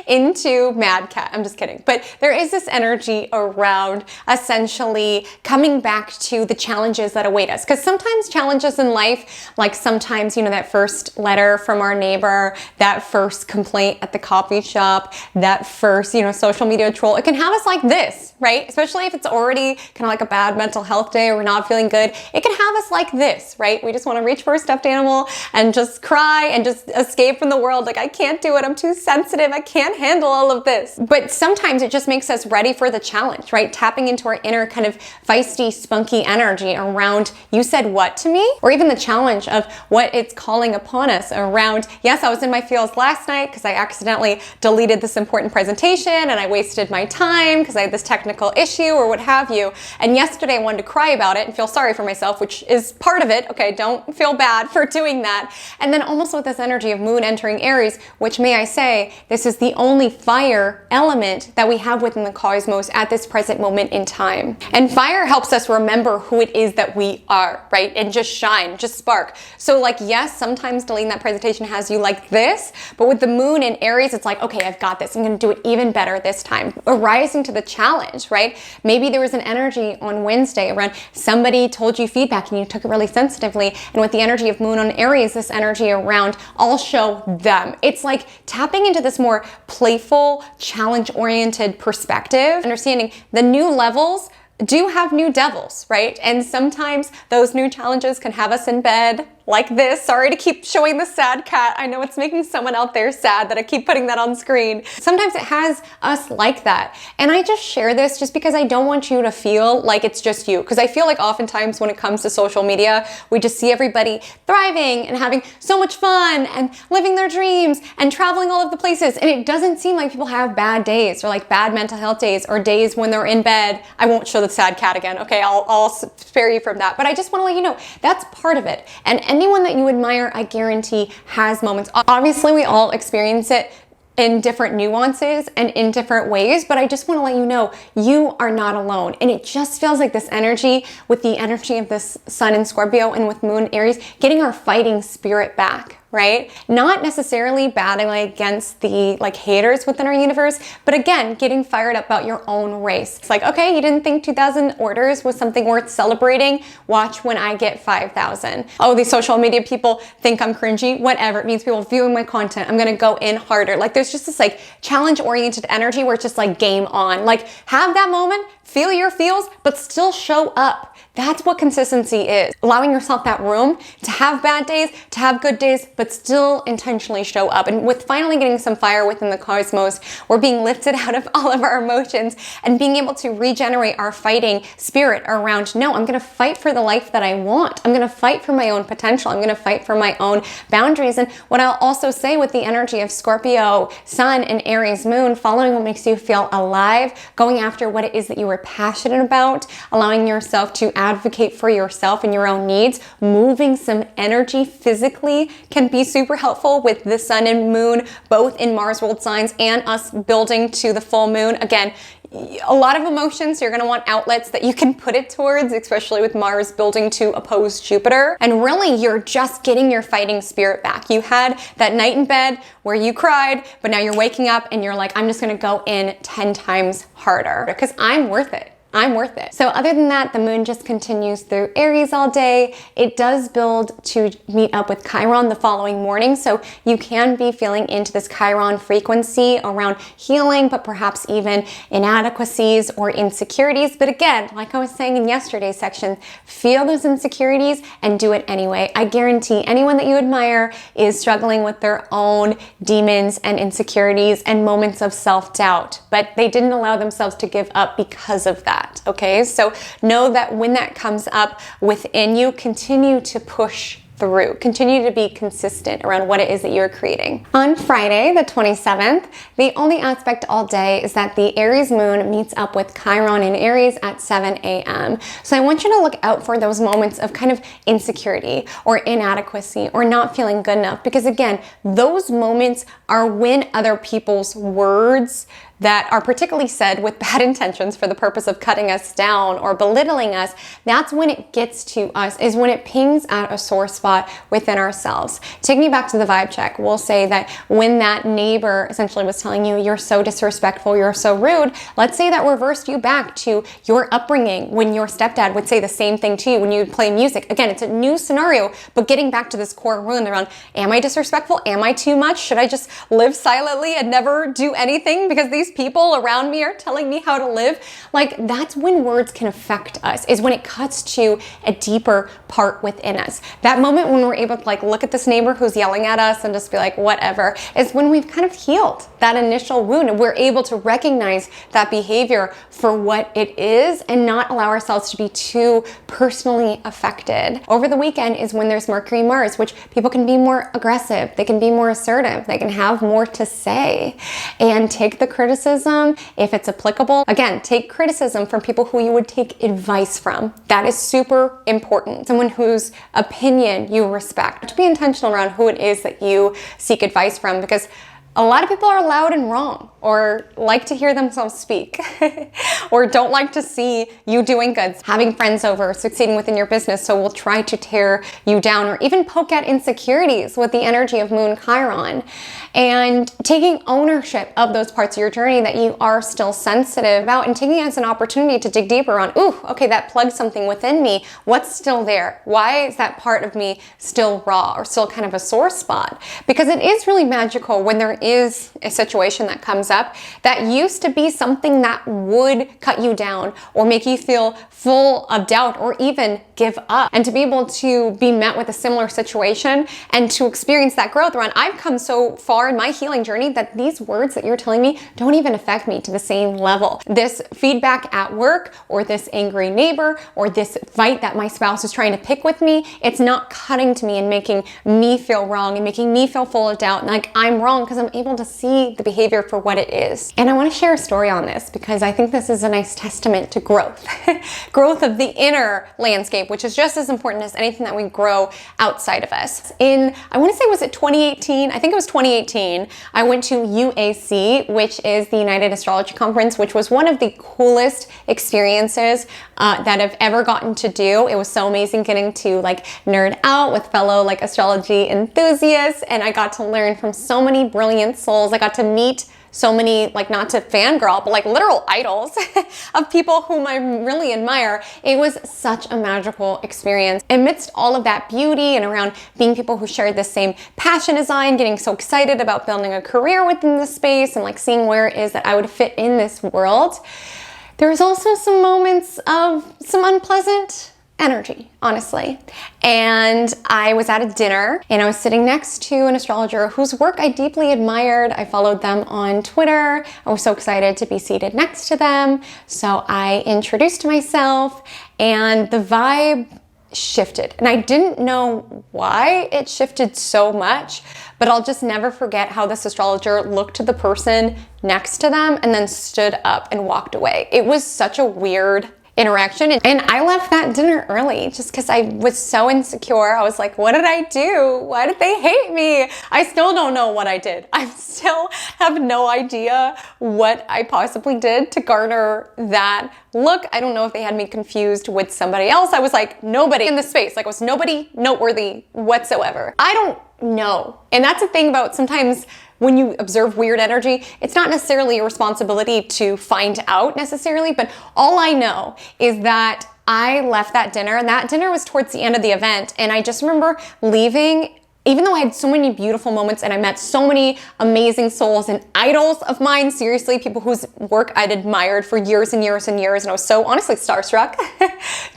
into mad cat. I'm just kidding. But there is this energy around around essentially coming back to the challenges that await us. Because sometimes challenges in life, like sometimes, that first letter from our neighbor, that first complaint at the coffee shop, that first, social media troll, it can have us like this, right? Especially if it's already kind of like a bad mental health day or we're not feeling good, it can have us like this, right? We just want to reach for a stuffed animal and just cry and just escape from the world. Like, I can't do it. I'm too sensitive. I can't handle all of this. But sometimes it just makes us ready for the challenge, right? Tapping into our inner kind of feisty, spunky energy around, you said what to me? Or even the challenge of what it's calling upon us around, yes, I was in my feels last night because I accidentally deleted this important presentation and I wasted my time because I had this technical issue or what have you. And yesterday I wanted to cry about it and feel sorry for myself, which is part of it. Okay, don't feel bad for doing that. And then almost with this energy of moon entering Aries, which may I say, this is the only fire element that we have within the cosmos at this present moment in time. And fire helps us remember who it is that we are, right? And just shine, just spark. So like, yes, sometimes deleting that presentation has you like this, but with the moon in Aries, it's like, okay, I've got this. I'm going to do it even better this time. Arising to the challenge, right? Maybe there was an energy on Wednesday around somebody told you feedback and you took it really sensitively. And with the energy of moon on Aries, this energy around, I'll show them. It's like tapping into this more playful, challenge-oriented perspective, understanding the new levels do have new devils, right? And sometimes those new challenges can have us in bed like this. Sorry to keep showing the sad cat. I know it's making someone out there sad that I keep putting that on screen. Sometimes it has us like that. And I just share this just because I don't want you to feel like it's just you. Because I feel like oftentimes when it comes to social media, we just see everybody thriving and having so much fun and living their dreams and traveling all of the places. And it doesn't seem like people have bad days or like bad mental health days or days when they're in bed. I won't show the sad cat again. Okay, I'll spare you from that. But I just want to let you know that's part of it. And anyone that you admire, I guarantee, has moments. Obviously, we all experience it in different nuances and in different ways, but I just want to let you know you are not alone. And it just feels like this energy with the energy of this sun in Scorpio and with moon Aries, getting our fighting spirit back, right? Not necessarily battling against the like haters within our universe, but again, getting fired up about your own race. It's like, okay, you didn't think 2,000 orders was something worth celebrating? Watch when I get 5,000. Oh, these social media people think I'm cringy. Whatever, it means people viewing my content. I'm gonna go in harder. Like there's just this like challenge-oriented energy where it's just like game on. Like have that moment, feel your feels, but still show up. That's what consistency is. Allowing yourself that room to have bad days, to have good days, but still intentionally show up. And with finally getting some fire within the cosmos, we're being lifted out of all of our emotions and being able to regenerate our fighting spirit around, no, I'm gonna fight for the life that I want. I'm gonna fight for my own potential. I'm gonna fight for my own boundaries. And what I'll also say with the energy of Scorpio, Sun, and Aries Moon, following what makes you feel alive, going after what it is that you are passionate about, allowing yourself to advocate for yourself and your own needs, moving some energy physically can be super helpful with the sun and moon, both in Mars world signs and us building to the full moon. Again, a lot of emotions, you're gonna want outlets that you can put it towards, especially with Mars building to oppose Jupiter. And really, you're just getting your fighting spirit back. You had that night in bed where you cried, but now you're waking up and you're like, I'm just gonna go in 10 times harder because I'm worth it. I'm worth it. So other than that, the moon just continues through Aries all day. It does build to meet up with Chiron the following morning. So you can be feeling into this Chiron frequency around healing, but perhaps even inadequacies or insecurities. But again, like I was saying in yesterday's section, feel those insecurities and do it anyway. I guarantee anyone that you admire is struggling with their own demons and insecurities and moments of self-doubt, but they didn't allow themselves to give up because of that. Okay, so know that when that comes up within you, continue to push through. Continue to be consistent around what it is that you're creating. On Friday, the 27th, the only aspect all day is that the Aries moon meets up with Chiron in Aries at 7 a.m. So I want you to look out for those moments of kind of insecurity or inadequacy or not feeling good enough, because again, those moments are when other people's words that are particularly said with bad intentions for the purpose of cutting us down or belittling us, that's when it gets to us, is when it pings at a sore spot within ourselves. Taking you back to the vibe check, we'll say that when that neighbor essentially was telling you, you're so disrespectful, you're so rude, let's say that reversed you back to your upbringing when your stepdad would say the same thing to you when you play music. Again, it's a new scenario, but getting back to this core wound around, am I disrespectful? Am I too much? Should I just live silently and never do anything because these people around me are telling me how to live? Like, that's when words can affect us, is when it cuts to a deeper part within us. That moment when we're able to like look at this neighbor who's yelling at us and just be like, whatever, is when we've kind of healed that initial wound and we're able to recognize that behavior for what it is and not allow ourselves to be too personally affected. Over the weekend is when there's Mercury Mars, which people can be more aggressive, they can be more assertive, they can have more to say, and take the criticism if it's applicable. Again, take criticism from people who you would take advice from. That is super important. Someone whose opinion you respect. To be intentional around who it is that you seek advice from, because a lot of people are loud and wrong, or like to hear themselves speak, or don't like to see you doing good. Having friends over, succeeding within your business, so will try to tear you down, or even poke at insecurities with the energy of Moon Chiron. And taking ownership of those parts of your journey that you are still sensitive about, and taking it as an opportunity to dig deeper on, ooh, okay, that plugged something within me. What's still there? Why is that part of me still raw, or still kind of a sore spot? Because it is really magical when there is a situation that comes up that used to be something that would cut you down or make you feel full of doubt or even give up. And to be able to be met with a similar situation and to experience that growth around, I've come so far in my healing journey that these words that you're telling me don't even affect me to the same level. This feedback at work, or this angry neighbor, or this fight that my spouse is trying to pick with me, it's not cutting to me and making me feel wrong and making me feel full of doubt and like I'm wrong, because I'm able to see the behavior for what it is. And I want to share a story on this because I think this is a nice testament to growth. Growth of the inner landscape, which is just as important as anything that we grow outside of us. I want to say, was it 2018? I think it was 2018. I went to UAC, which is the United Astrology Conference, which was one of the coolest experiences that I've ever gotten to do. It was so amazing getting to like nerd out with fellow like astrology enthusiasts, and I got to learn from so many brilliant souls. I got to meet so many, like, not to fangirl, but like literal idols of people whom I really admire. It was such a magical experience. Amidst all of that beauty and around being people who shared the same passion as I, and getting so excited about building a career within this space and like seeing where it is that I would fit in this world, there was also some moments of some unpleasant energy, honestly. And I was at a dinner and I was sitting next to an astrologer whose work I deeply admired. I followed them on Twitter. I was so excited to be seated next to them. So I introduced myself and the vibe shifted. And I didn't know why it shifted so much, but I'll just never forget how this astrologer looked to the person next to them and then stood up and walked away. It was such a weird interaction. And I left that dinner early just because I was so insecure. I was like, what did I do? Why did they hate me? I still don't know what I did. I still have no idea what I possibly did to garner that look. I don't know if they had me confused with somebody else. I was like, nobody in the space. Like, I was nobody noteworthy whatsoever. I don't know. And that's the thing about sometimes when you observe weird energy, it's not necessarily your responsibility to find out necessarily, but all I know is that I left that dinner, and that dinner was towards the end of the event, and I just remember leaving, even though I had so many beautiful moments and I met so many amazing souls and idols of mine, seriously, people whose work I'd admired for years and years and years, and I was so honestly starstruck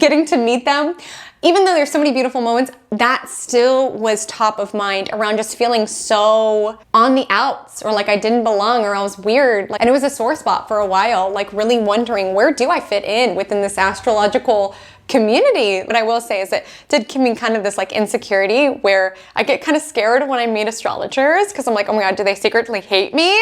getting to meet them. Even though there's so many beautiful moments, that still was top of mind around just feeling so on the outs, or like I didn't belong, or I was weird. And it was a sore spot for a while, like really wondering, where do I fit in within this astrological community? What I will say is it did give me kind of this like insecurity where I get kind of scared when I meet astrologers because I'm like, oh my God, do they secretly hate me?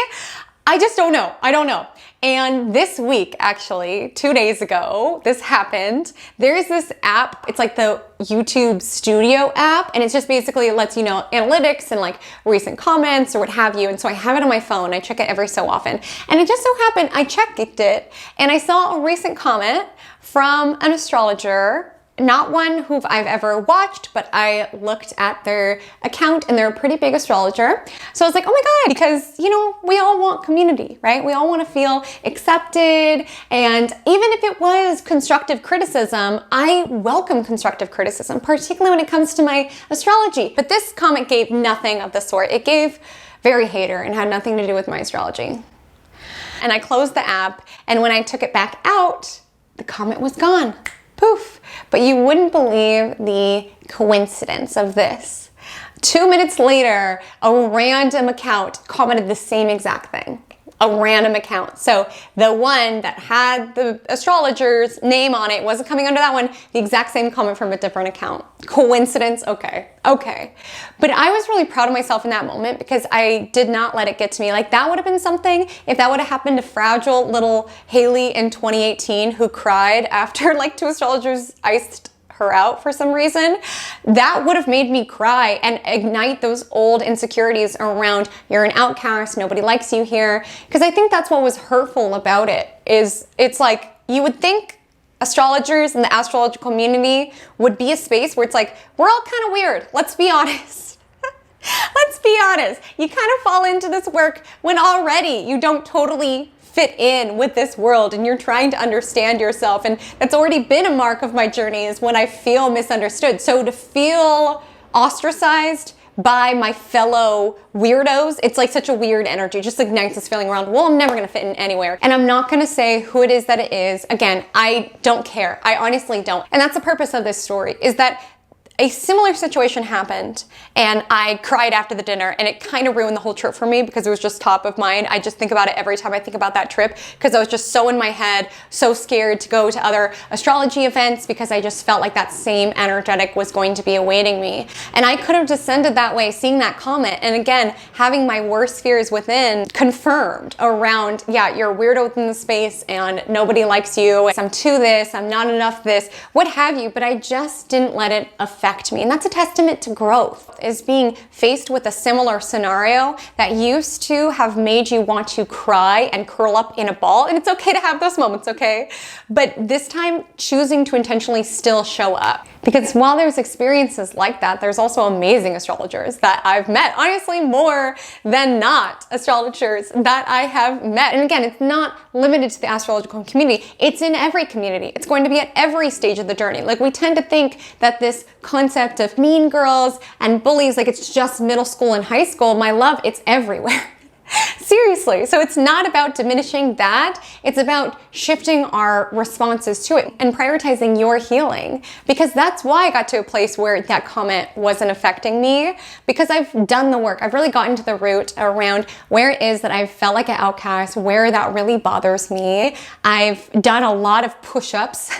I just don't know. I don't know. And this week, actually, 2 days ago, this happened. There's this app, it's like the YouTube Studio app, and it's just basically lets you know analytics and like recent comments or what have you. And so I have it on my phone. I check it every so often. And it just so happened I checked it and I saw a recent comment from an astrologer. Not one who I've ever watched, but I looked at their account and they're a pretty big astrologer. So I was like, oh my God, because, you know, we all want community, right? We all want to feel accepted. And even if it was constructive criticism, I welcome constructive criticism, particularly when it comes to my astrology. But this comment gave nothing of the sort. It gave very hater and had nothing to do with my astrology. And I closed the app, and when I took it back out, the comment was gone. Poof. But you wouldn't believe the coincidence of this. 2 minutes later, a random account commented the same exact thing. A random account. So the one that had the astrologer's name on it wasn't coming under that one. The exact same comment from a different account. Coincidence? Okay. But I was really proud of myself in that moment because I did not let it get to me. Like that would have been something if that would have happened to fragile little Haley in 2018 who cried after like 2 astrologers iced her out for some reason. That would have made me cry and ignite those old insecurities around you're an outcast, nobody likes you here. Because I think that's what was hurtful about it, is it's like you would think astrologers and the astrological community would be a space where it's like, we're all kind of weird, let's be honest. Let's be honest. You kind of fall into this work when already you don't totally fit in with this world and you're trying to understand yourself. And that's already been a mark of my journey, is when I feel misunderstood. So to feel ostracized by my fellow weirdos, it's like such a weird energy, just ignites this feeling around, well, I'm never gonna fit in anywhere. And I'm not gonna say who it is that it is. Again, I don't care. I honestly don't. And that's the purpose of this story, is that a similar situation happened and I cried after the dinner, and it kind of ruined the whole trip for me because it was just top of mind. I just think about it every time I think about that trip because I was just so in my head, so scared to go to other astrology events because I just felt like that same energetic was going to be awaiting me. And I could have descended that way, seeing that comment, and again, having my worst fears within confirmed around, yeah, you're a weirdo within the space and nobody likes you. I'm too this, I'm not enough this, what have you, but I just didn't let it affect me. And that's a testament to growth, is being faced with a similar scenario that used to have made you want to cry and curl up in a ball. And it's okay to have those moments, okay? But this time, choosing to intentionally still show up. Because while there's experiences like that, there's also amazing astrologers that I've met. Honestly, more than not astrologers that I have met. And again, it's not limited to the astrological community. It's in every community. It's going to be at every stage of the journey. Like, we tend to think that this concept of mean girls and bullies, like it's just middle school and high school. My love, it's everywhere. Seriously. So it's not about diminishing that. It's about shifting our responses to it and prioritizing your healing, because that's why I got to a place where that comment wasn't affecting me, because I've done the work. I've really gotten to the root around where it is that I've felt like an outcast, where that really bothers me. I've done a lot of push-ups,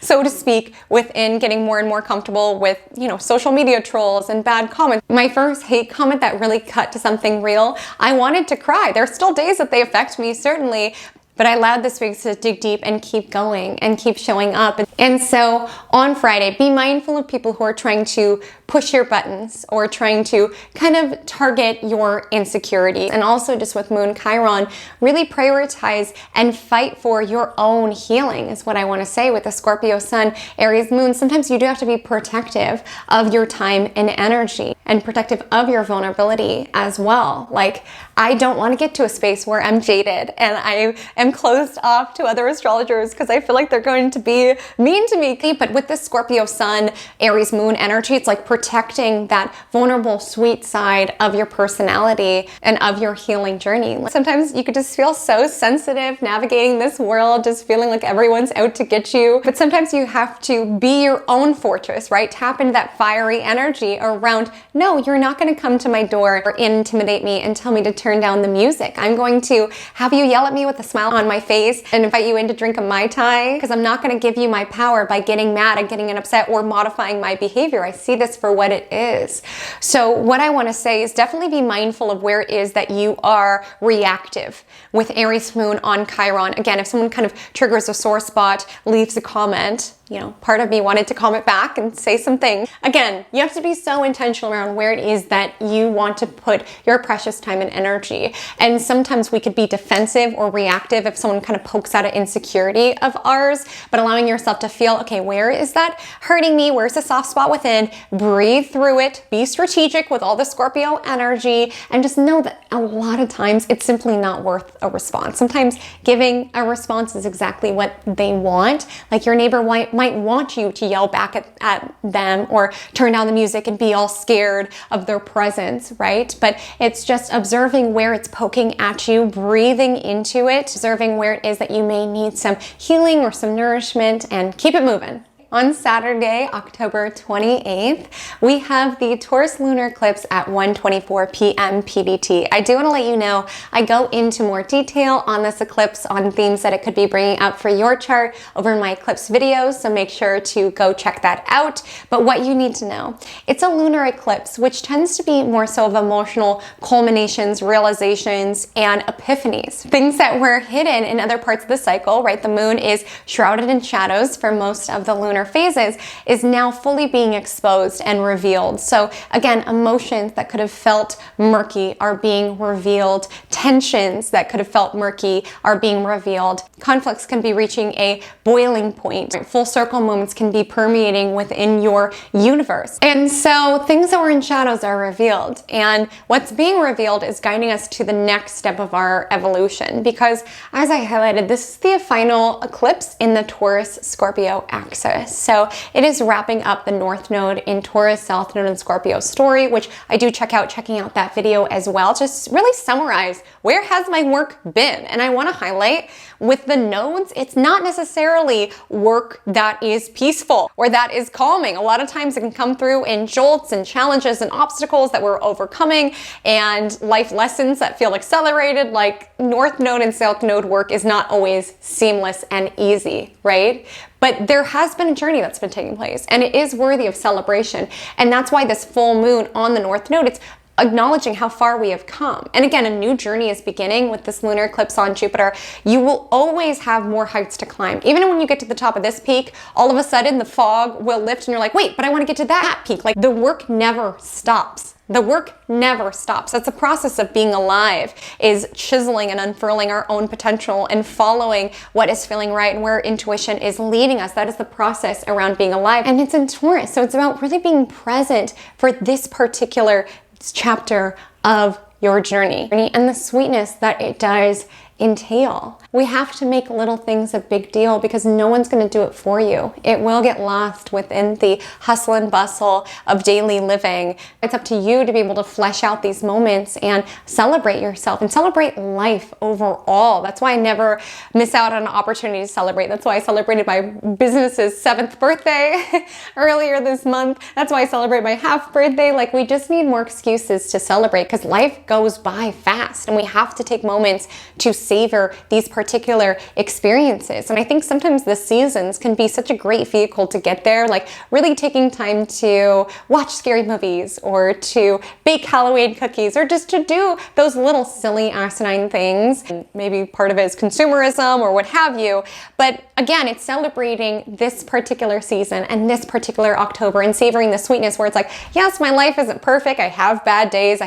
so to speak, within getting more and more comfortable with, social media trolls and bad comments. My first hate comment that really cut to something real, I wanted to cry. There are still days that they affect me, certainly, but I allowed this week to dig deep and keep going and keep showing up. And so on Friday, be mindful of people who are trying to push your buttons or trying to kind of target your insecurity. And also just with Moon Chiron, really prioritize and fight for your own healing is what I want to say with the Scorpio Sun, Aries Moon. Sometimes you do have to be protective of your time and energy and protective of your vulnerability as well. Like, I don't want to get to a space where I'm jaded and I am closed off to other astrologers because I feel like they're going to be mean to me. But with this Scorpio Sun, Aries Moon energy, it's like protecting that vulnerable, sweet side of your personality and of your healing journey. Sometimes you could just feel so sensitive navigating this world, just feeling like everyone's out to get you. But sometimes you have to be your own fortress, right? Tap into that fiery energy around, no, you're not going to come to my door or intimidate me and tell me to turn down the music. I'm going to have you yell at me with a smile on my face and invite you in to drink a Mai Tai, because I'm not going to give you my power by getting mad and getting upset or modifying my behavior. I see this for for what it is. So what I want to say is definitely be mindful of where it is that you are reactive with Aries moon on Chiron. Again, if someone kind of triggers a sore spot, leaves a comment, you know, part of me wanted to comment back and say something. Again, you have to be so intentional around where it is that you want to put your precious time and energy. And sometimes we could be defensive or reactive if someone kind of pokes out an insecurity of ours, but allowing yourself to feel, okay, where is that hurting me? Where's the soft spot within? Breathe through it, be strategic with all the Scorpio energy, and just know that a lot of times it's simply not worth a response. Sometimes giving a response is exactly what they want. Like your neighbor might want you to yell back at them or turn down the music and be all scared of their presence, right? But it's just observing where it's poking at you, breathing into it, observing where it is that you may need some healing or some nourishment, and keep it moving. On Saturday, October 28th, we have the Taurus Lunar Eclipse at 1:24 p.m. PDT. I do want to let you know, I go into more detail on this eclipse, on themes that it could be bringing up for your chart over in my eclipse videos, so make sure to go check that out. But what you need to know, it's a lunar eclipse, which tends to be more so of emotional culminations, realizations, and epiphanies. Things that were hidden in other parts of the cycle, right? The moon is shrouded in shadows for most of the lunar phases, is now fully being exposed and revealed. So again, emotions that could have felt murky are being revealed. Tensions that could have felt murky are being revealed. Conflicts can be reaching a boiling point. Full circle moments can be permeating within your universe. And so things that were in shadows are revealed. And what's being revealed is guiding us to the next step of our evolution. Because as I highlighted, this is the final eclipse in the Taurus Scorpio axis. So it is wrapping up the North Node in Taurus, South Node in Scorpio story, which I do checking out that video as well. Just really summarize, where has my work been? And I want to highlight with the nodes, it's not necessarily work that is peaceful or that is calming. A lot of times it can come through in jolts and challenges and obstacles that we're overcoming and life lessons that feel accelerated. Like North Node and South Node work is not always seamless and easy, right? But there has been a journey that's been taking place, and it is worthy of celebration. And that's why this full moon on the North Node, it's acknowledging how far we have come. And again, a new journey is beginning with this lunar eclipse on Jupiter. You will always have more heights to climb. Even when you get to the top of this peak, all of a sudden the fog will lift and you're like, wait, but I want to get to that peak. Like the work never stops. The work never stops. That's the process of being alive, is chiseling and unfurling our own potential and following what is feeling right and where intuition is leading us. That is the process around being alive. And it's in Taurus. So it's about really being present for this particular chapter of your journey and the sweetness that it does entail. We have to make little things a big deal because no one's going to do it for you. It will get lost within the hustle and bustle of daily living. It's up to you to be able to flesh out these moments and celebrate yourself and celebrate life overall. That's why I never miss out on an opportunity to celebrate. That's why I celebrated my business's 7th birthday earlier this month. That's why I celebrate my half birthday. Like, we just need more excuses to celebrate because life goes by fast and we have to take moments to savor these particular experiences. And I think sometimes the seasons can be such a great vehicle to get there, like really taking time to watch scary movies or to bake Halloween cookies or just to do those little silly asinine things. And maybe part of it is consumerism or what have you. But again, it's celebrating this particular season and this particular October and savoring the sweetness where it's like, yes, my life isn't perfect. I have bad days.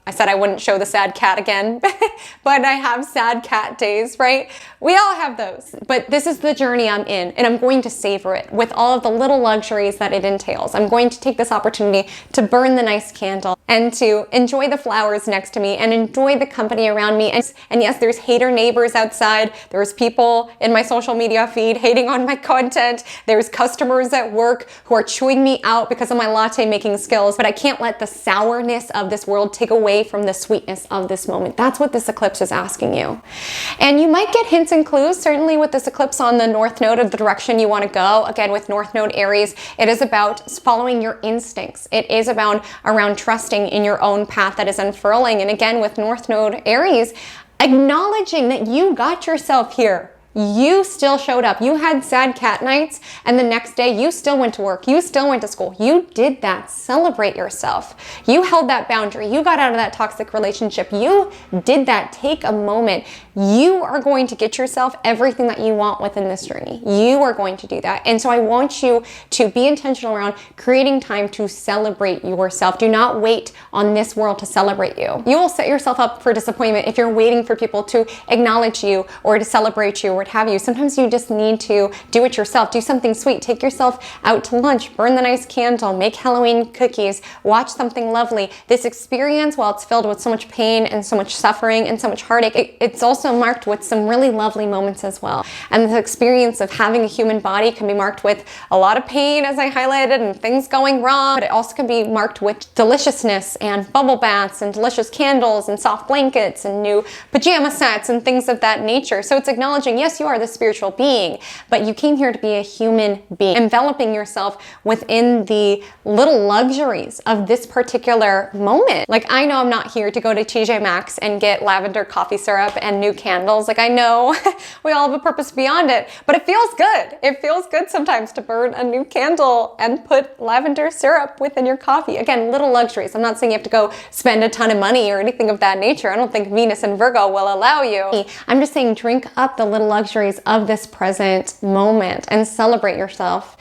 I said I wouldn't show the sad cat again, but I have sad cat days, right? We all have those, but this is the journey I'm in, and I'm going to savor it with all of the little luxuries that it entails. I'm going to take this opportunity to burn the nice candle and to enjoy the flowers next to me and enjoy the company around me. And yes, there's hater neighbors outside. There's people in my social media feed hating on my content. There's customers at work who are chewing me out because of my latte making skills, but I can't let the sourness of this world take away from the sweetness of this moment. That's what this eclipse is asking you. And you might get hints and clues, certainly with this eclipse on the North Node, of the direction you want to go. Again, with North Node Aries, it is about following your instincts. It is about around trusting in your own path that is unfurling. And again, with North Node Aries, acknowledging that you got yourself here. you still showed up. You had sad cat nights, and the next day you still went to work. You still went to school. You did that. Celebrate yourself. You held that boundary. You got out of that toxic relationship. You did that. Take a moment. You are going to get yourself everything that you want within this journey. You are going to do that. And so I want you to be intentional around creating time to celebrate yourself. Do not wait on this world to celebrate you. You will set yourself up for disappointment if you're waiting for people to acknowledge you or to celebrate you or what have you. Sometimes you just need to do it yourself. Do something sweet. Take yourself out to lunch, burn the nice candle, make Halloween cookies, watch something lovely. This experience, while it's filled with so much pain and so much suffering and so much heartache, it's also marked with some really lovely moments as well. And the experience of having a human body can be marked with a lot of pain, as I highlighted, and things going wrong, but it also can be marked with deliciousness and bubble baths and delicious candles and soft blankets and new pajama sets and things of that nature. So it's acknowledging, yes, you are the spiritual being, but you came here to be a human being, enveloping yourself within the little luxuries of this particular moment. Like, I know I'm not here to go to TJ Maxx and get lavender coffee syrup and new candles. Like, I know we all have a purpose beyond it, but it feels good. It feels good sometimes to burn a new candle and put lavender syrup within your coffee. Again, little luxuries. I'm not saying you have to go spend a ton of money or anything of that nature. I don't think Venus and Virgo will allow you. I'm just saying drink up the little luxuries of this present moment and celebrate yourself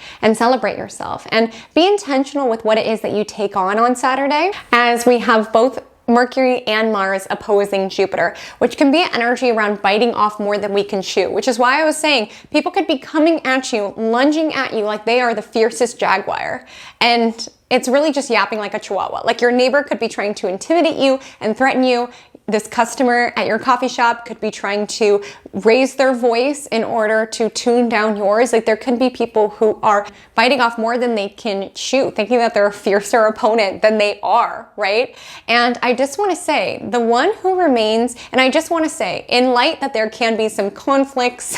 and be intentional with what it is that you take on Saturday, as we have both Mercury and Mars opposing Jupiter, which can be an energy around biting off more than we can chew, which is why I was saying people could be coming at you, lunging at you like they are the fiercest jaguar. And it's really just yapping like a chihuahua. Like, your neighbor could be trying to intimidate you and threaten you. This customer at your coffee shop could be trying to raise their voice in order to tune down yours. Like, there can be people who are biting off more than they can chew, thinking that they're a fiercer opponent than they are, right? And I just want to say, the one who remains, and I just want to say, in light that there can be some conflicts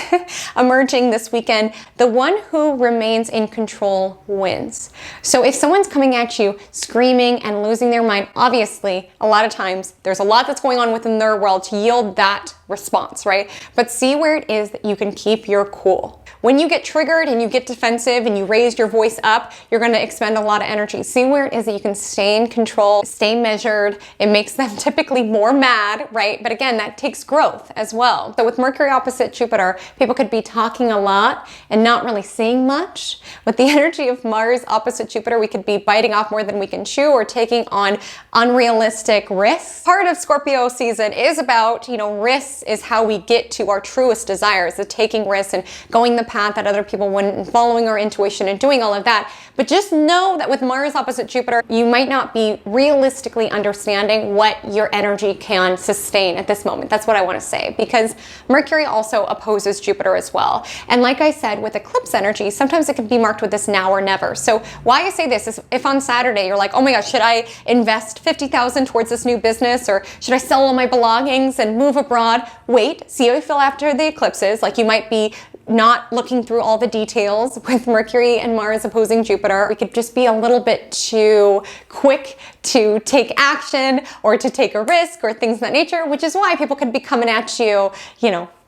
emerging this weekend, the one who remains in control wins. So if someone's coming at you screaming and losing their mind, obviously, a lot of times there's a lot that's going on within their world to yield that response, right? But see where it is that you can keep your cool. When you get triggered and you get defensive and you raise your voice up, you're going to expend a lot of energy. See where it is that you can stay in control, stay measured. It makes them typically more mad, right? But again, that takes growth as well. So with Mercury opposite Jupiter, people could be talking a lot and not really saying much. With the energy of Mars opposite Jupiter, we could be biting off more than we can chew or taking on unrealistic risks. Part of Scorpio season is about, risks is how we get to our truest desires, the taking risks and going the path that other people wouldn't, and following our intuition and doing all of that. But just know that with Mars opposite Jupiter, you might not be realistically understanding what your energy can sustain at this moment. That's what I want to say, because Mercury also opposes Jupiter as well. And like I said, with eclipse energy, sometimes it can be marked with this now or never. So why I say this is, if on Saturday you're like, oh my gosh, should I invest 50,000 towards this new business, or should I sell all my belongings and move abroad? Wait, see how you feel after the eclipses. Like, you might be not looking through all the details with Mercury and Mars opposing Jupiter. We could just be a little bit too quick to take action or to take a risk or things of that nature, which is why people could be coming at you,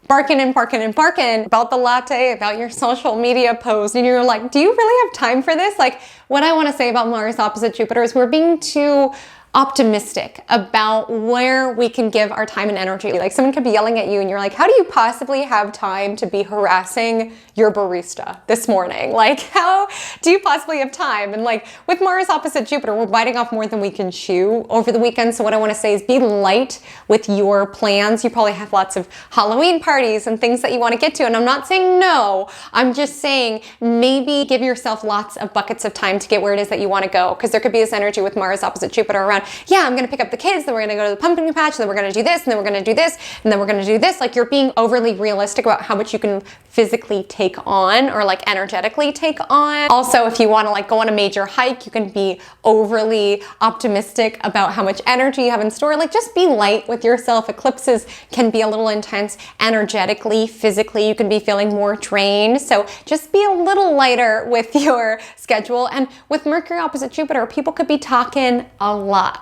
barking about the latte, about your social media post. And you're like, do you really have time for this? Like, what I want to say about Mars opposite Jupiter is we're being too optimistic about where we can give our time and energy. Like, someone could be yelling at you and you're like, how do you possibly have time to be harassing your barista this morning? Like, how do you possibly have time? And like, with Mars opposite Jupiter, we're biting off more than we can chew over the weekend. So what I want to say is be light with your plans. You probably have lots of Halloween parties and things that you want to get to. And I'm not saying no, I'm just saying maybe give yourself lots of buckets of time to get where it is that you want to go. Because there could be this energy with Mars opposite Jupiter around, yeah, I'm going to pick up the kids, then we're going to go to the pumpkin patch, then we're going to do this, and then we're going to do this, and then we're going to do this. Like, you're being overly realistic about how much you can physically take on or like energetically take on. Also, if you want to like go on a major hike, you can be overly optimistic about how much energy you have in store. Like, just be light with yourself. Eclipses can be a little intense energetically, physically. You can be feeling more drained. So just be a little lighter with your schedule. And with Mercury opposite Jupiter, people could be talking a lot.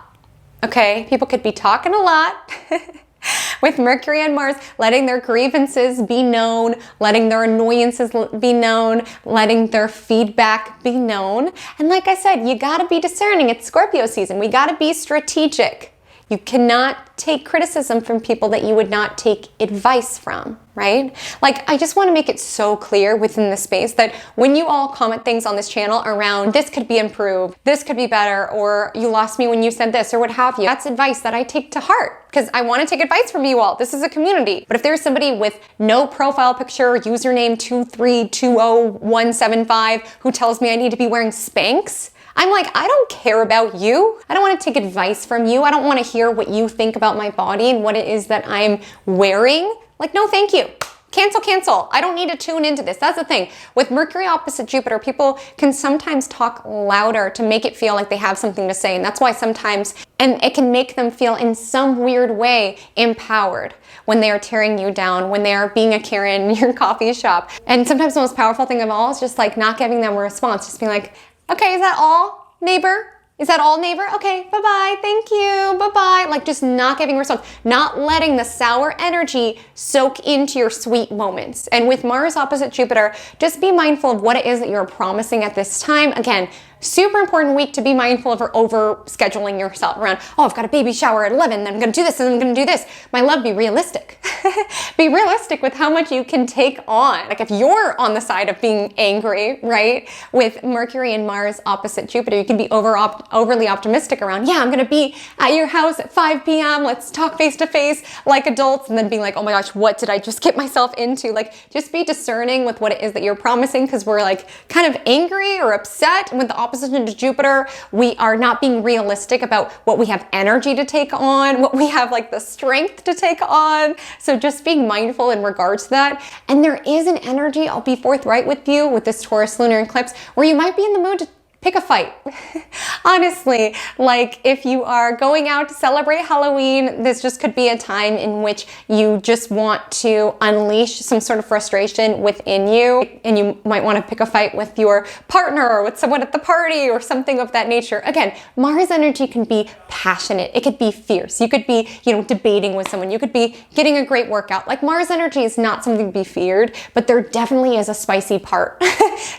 Okay, people could be talking a lot With Mercury and Mars, letting their grievances be known, letting their annoyances be known, letting their feedback be known. And like I said, you gotta be discerning. It's Scorpio season. We gotta be strategic. You cannot take criticism from people that you would not take advice from, right? Like, I just want to make it so clear within the space that when you all comment things on this channel around this could be improved, this could be better, or you lost me when you said this, or what have you, that's advice that I take to heart because I want to take advice from you all. This is a community. But if there's somebody with no profile picture, username 2320175, who tells me I need to be wearing Spanx, I'm like, I don't care about you. I don't want to take advice from you. I don't want to hear what you think about my body and what it is that I'm wearing. Like, no, thank you. Cancel. I don't need to tune into this. That's the thing. With Mercury opposite Jupiter, people can sometimes talk louder to make it feel like they have something to say. And that's why sometimes, and it can make them feel in some weird way empowered when they are tearing you down, when they are being a Karen in your coffee shop. And sometimes the most powerful thing of all is just like not giving them a response. Just being like, okay, is that all, neighbor? Is that all, neighbor? Okay, bye-bye, thank you, bye-bye. Like, just not giving a response, not letting the sour energy soak into your sweet moments. And with Mars opposite Jupiter, just be mindful of what it is that you're promising at this time. Again, super important week to be mindful of over scheduling yourself around, oh, I've got a baby shower at 11, then I'm gonna do this, and I'm gonna do this. My love, be realistic. Be realistic with how much you can take on. Like, if you're on the side of being angry, right, with Mercury and Mars opposite Jupiter, you can be overly optimistic around, yeah, I'm gonna be at your house at 5 p.m., let's talk face to face like adults, and then being like, oh my gosh, what did I just get myself into? Like, just be discerning with what it is that you're promising, because we're like kind of angry or upset. And with the opposite to Jupiter, we are not being realistic about what we have energy to take on, what we have like the strength to take on. So just being mindful in regards to that. And there is an energy, I'll be forthright with you, with this Taurus Lunar Eclipse, where you might be in the mood to pick a fight. Honestly, like if you are going out to celebrate Halloween, this just could be a time in which you just want to unleash some sort of frustration within you, and you might want to pick a fight with your partner or with someone at the party or something of that nature. Again, Mars energy can be passionate. It could be fierce. You could be, debating with someone. You could be getting a great workout. Like, Mars energy is not something to be feared, but there definitely is a spicy part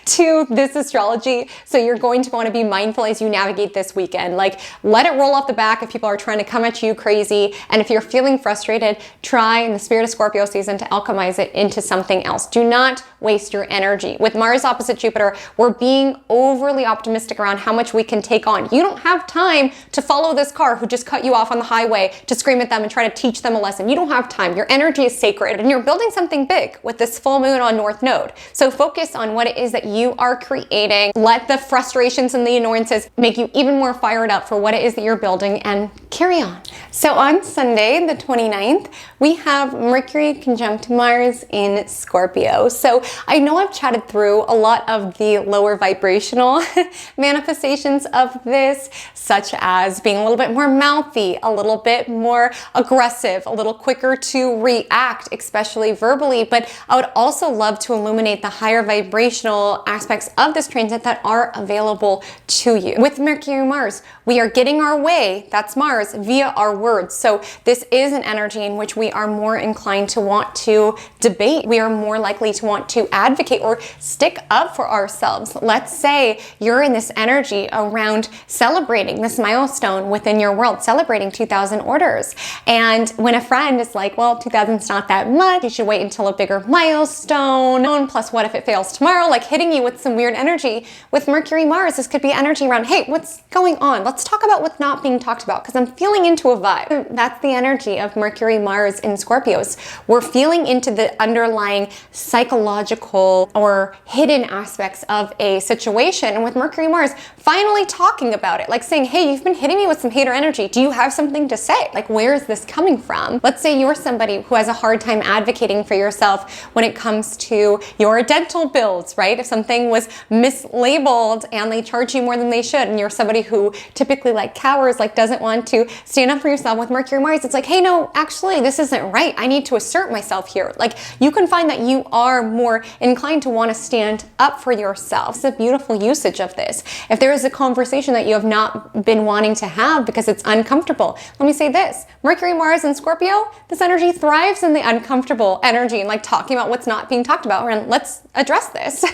to this astrology. So you're going to want to be mindful as you navigate this weekend. Like, let it roll off the back if people are trying to come at you crazy. And if you're feeling frustrated, try in the spirit of Scorpio season to alchemize it into something else. Do not waste your energy. With Mars opposite Jupiter, we're being overly optimistic around how much we can take on. You don't have time to follow this car who just cut you off on the highway to scream at them and try to teach them a lesson. You don't have time. Your energy is sacred, and you're building something big with this full moon on North Node. So focus on what it is that you are creating. Let the frustrations and the annoyances make you even more fired up for what it is that you're building, and carry on. So on Sunday, the 29th, we have Mercury conjunct Mars in Scorpio. So I know I've chatted through a lot of the lower vibrational manifestations of this, such as being a little bit more mouthy, a little bit more aggressive, a little quicker to react, especially verbally. But I would also love to illuminate the higher vibrational aspects of this transit that are available to you. With Mercury Mars, we are getting our way, that's Mars, via our words. So this is an energy in which we are more inclined to want to debate. We are more likely to want to advocate or stick up for ourselves. Let's say you're in this energy around celebrating this milestone within your world, celebrating 2,000 orders. And when a friend is like, well, 2,000's not that much, you should wait until a bigger milestone. Plus, what if it fails tomorrow? Like, hitting you with some weird energy. With Mercury Mars, this could be energy around, hey, what's going on? Let's talk about what's not being talked about, because I'm feeling into a vibe. That's the energy of Mercury Mars in Scorpios. We're feeling into the underlying psychological or hidden aspects of a situation. And with Mercury Mars, finally talking about it, like saying, hey, you've been hitting me with some hater energy. Do you have something to say? Like, where is this coming from? Let's say you're somebody who has a hard time advocating for yourself when it comes to your dental bills, right? right? If something was mislabeled and they charge you more than they should, and you're somebody who typically like cowers, like doesn't want to stand up for yourself with Mercury Mars, it's like, hey, no, actually, this isn't right. I need to assert myself here. Like, you can find that you are more inclined to want to stand up for yourself. It's a beautiful usage of this. If there is a conversation that you have not been wanting to have because it's uncomfortable, let me say this: Mercury, Mars, and Scorpio, this energy thrives in the uncomfortable energy and like talking about what's not being talked about. And let's address this.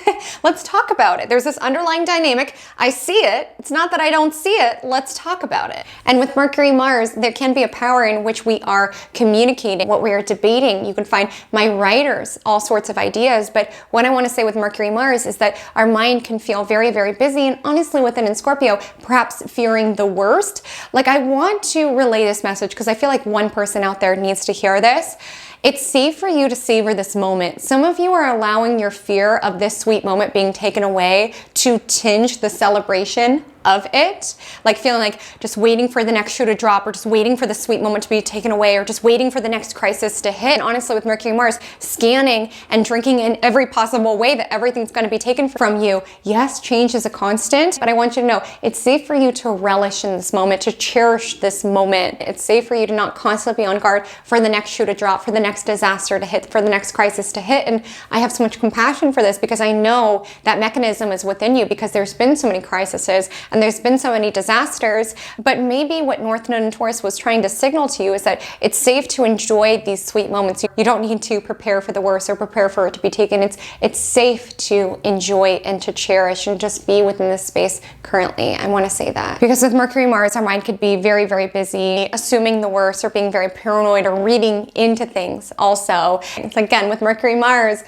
Let's talk about it. There's this underlying dynamic. I see it. It's not that I don't see it. Let's talk about it. And with Mercury, Mars, there can be a power in which we are communicating what we are debating. You can find my writers all sorts of ideas. But what I want to say with Mercury, Mars is that our mind can feel very, very busy. And honestly, within in Scorpio, perhaps fearing the worst. Like, I want to relay this message because I feel like one person out there needs to hear this. It's safe for you to savor this moment. Some of you are allowing your fear of this sweet moment being taken away to tinge the celebration of it, like feeling like just waiting for the next shoe to drop, or just waiting for the sweet moment to be taken away, or just waiting for the next crisis to hit. And honestly, with Mercury Mars, scanning and drinking in every possible way that everything's going to be taken from you. Yes, change is a constant, but I want you to know it's safe for you to relish in this moment, to cherish this moment. It's safe for you to not constantly be on guard for the next shoe to drop, for the next disaster to hit, for the next crisis to hit. And I have so much compassion for this because I know that mechanism is within you, because there's been so many crises and there's been so many disasters. But maybe what North Node in Taurus was trying to signal to you is that it's safe to enjoy these sweet moments. You don't need to prepare for the worst or prepare for it to be taken. It's safe to enjoy and to cherish and just be within this space currently. I want to say that because with Mercury Mars, our mind could be very, very busy, assuming the worst or being very paranoid or reading into things. Also, it's again with Mercury Mars,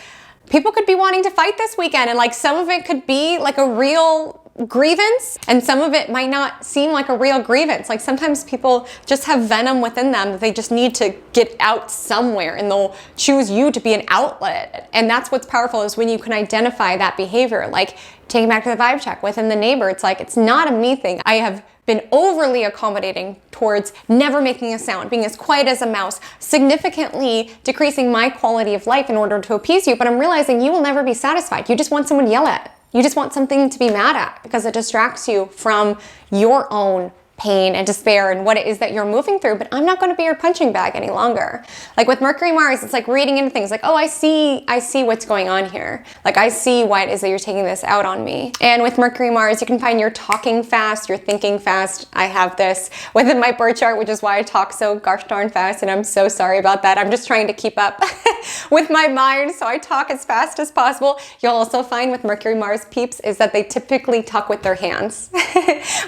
people could be wanting to fight this weekend, and like some of it could be like a real grievance, and some of it might not seem like a real grievance. Like sometimes people just have venom within them that they just need to get out somewhere, and they'll choose you to be an outlet. And that's what's powerful, is when you can identify that behavior. Like taking back to the vibe check within the neighbor, it's like, it's not a me thing. I have been overly accommodating towards never making a sound, being as quiet as a mouse, significantly decreasing my quality of life in order to appease you. But I'm realizing you will never be satisfied. You just want someone to yell at. You just want something to be mad at because it distracts you from your own pain and despair and what it is that you're moving through. But I'm not going to be your punching bag any longer. Like with Mercury Mars, it's like reading into things like, oh, I see what's going on here. Like I see why it is that you're taking this out on me. And with Mercury Mars, you can find you're talking fast, you're thinking fast. I have this within my birth chart, which is why I talk so gosh darn fast, and I'm so sorry about that. I'm just trying to keep up with my mind, so I talk as fast as possible. You'll also find with Mercury Mars peeps is that they typically talk with their hands,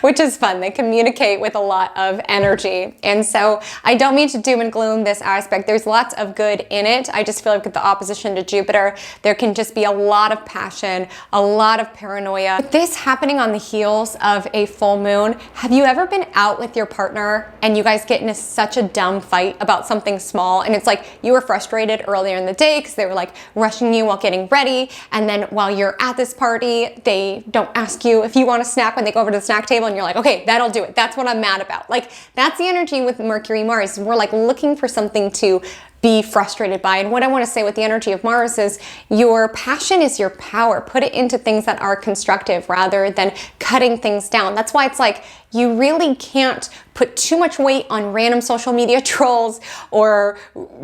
which is fun. They communicate with a lot of energy. And so I don't mean to doom and gloom this aspect. There's lots of good in it. I just feel like with the opposition to Jupiter, there can just be a lot of passion, a lot of paranoia. With this happening on the heels of a full moon, have you ever been out with your partner and you guys get into such a dumb fight about something small, and it's like you were frustrated earlier in the day because they were like rushing you while getting ready, and then while you're at this party, they don't ask you if you want a snack when they go over to the snack table, and you're like, okay, that'll do it. That's what I'm mad about. Like that's the energy with Mercury Mars. We're like looking for something to be frustrated by. And what I want to say with the energy of Mars is your passion is your power. Put it into things that are constructive rather than cutting things down. That's why it's like you really can't put too much weight on random social media trolls or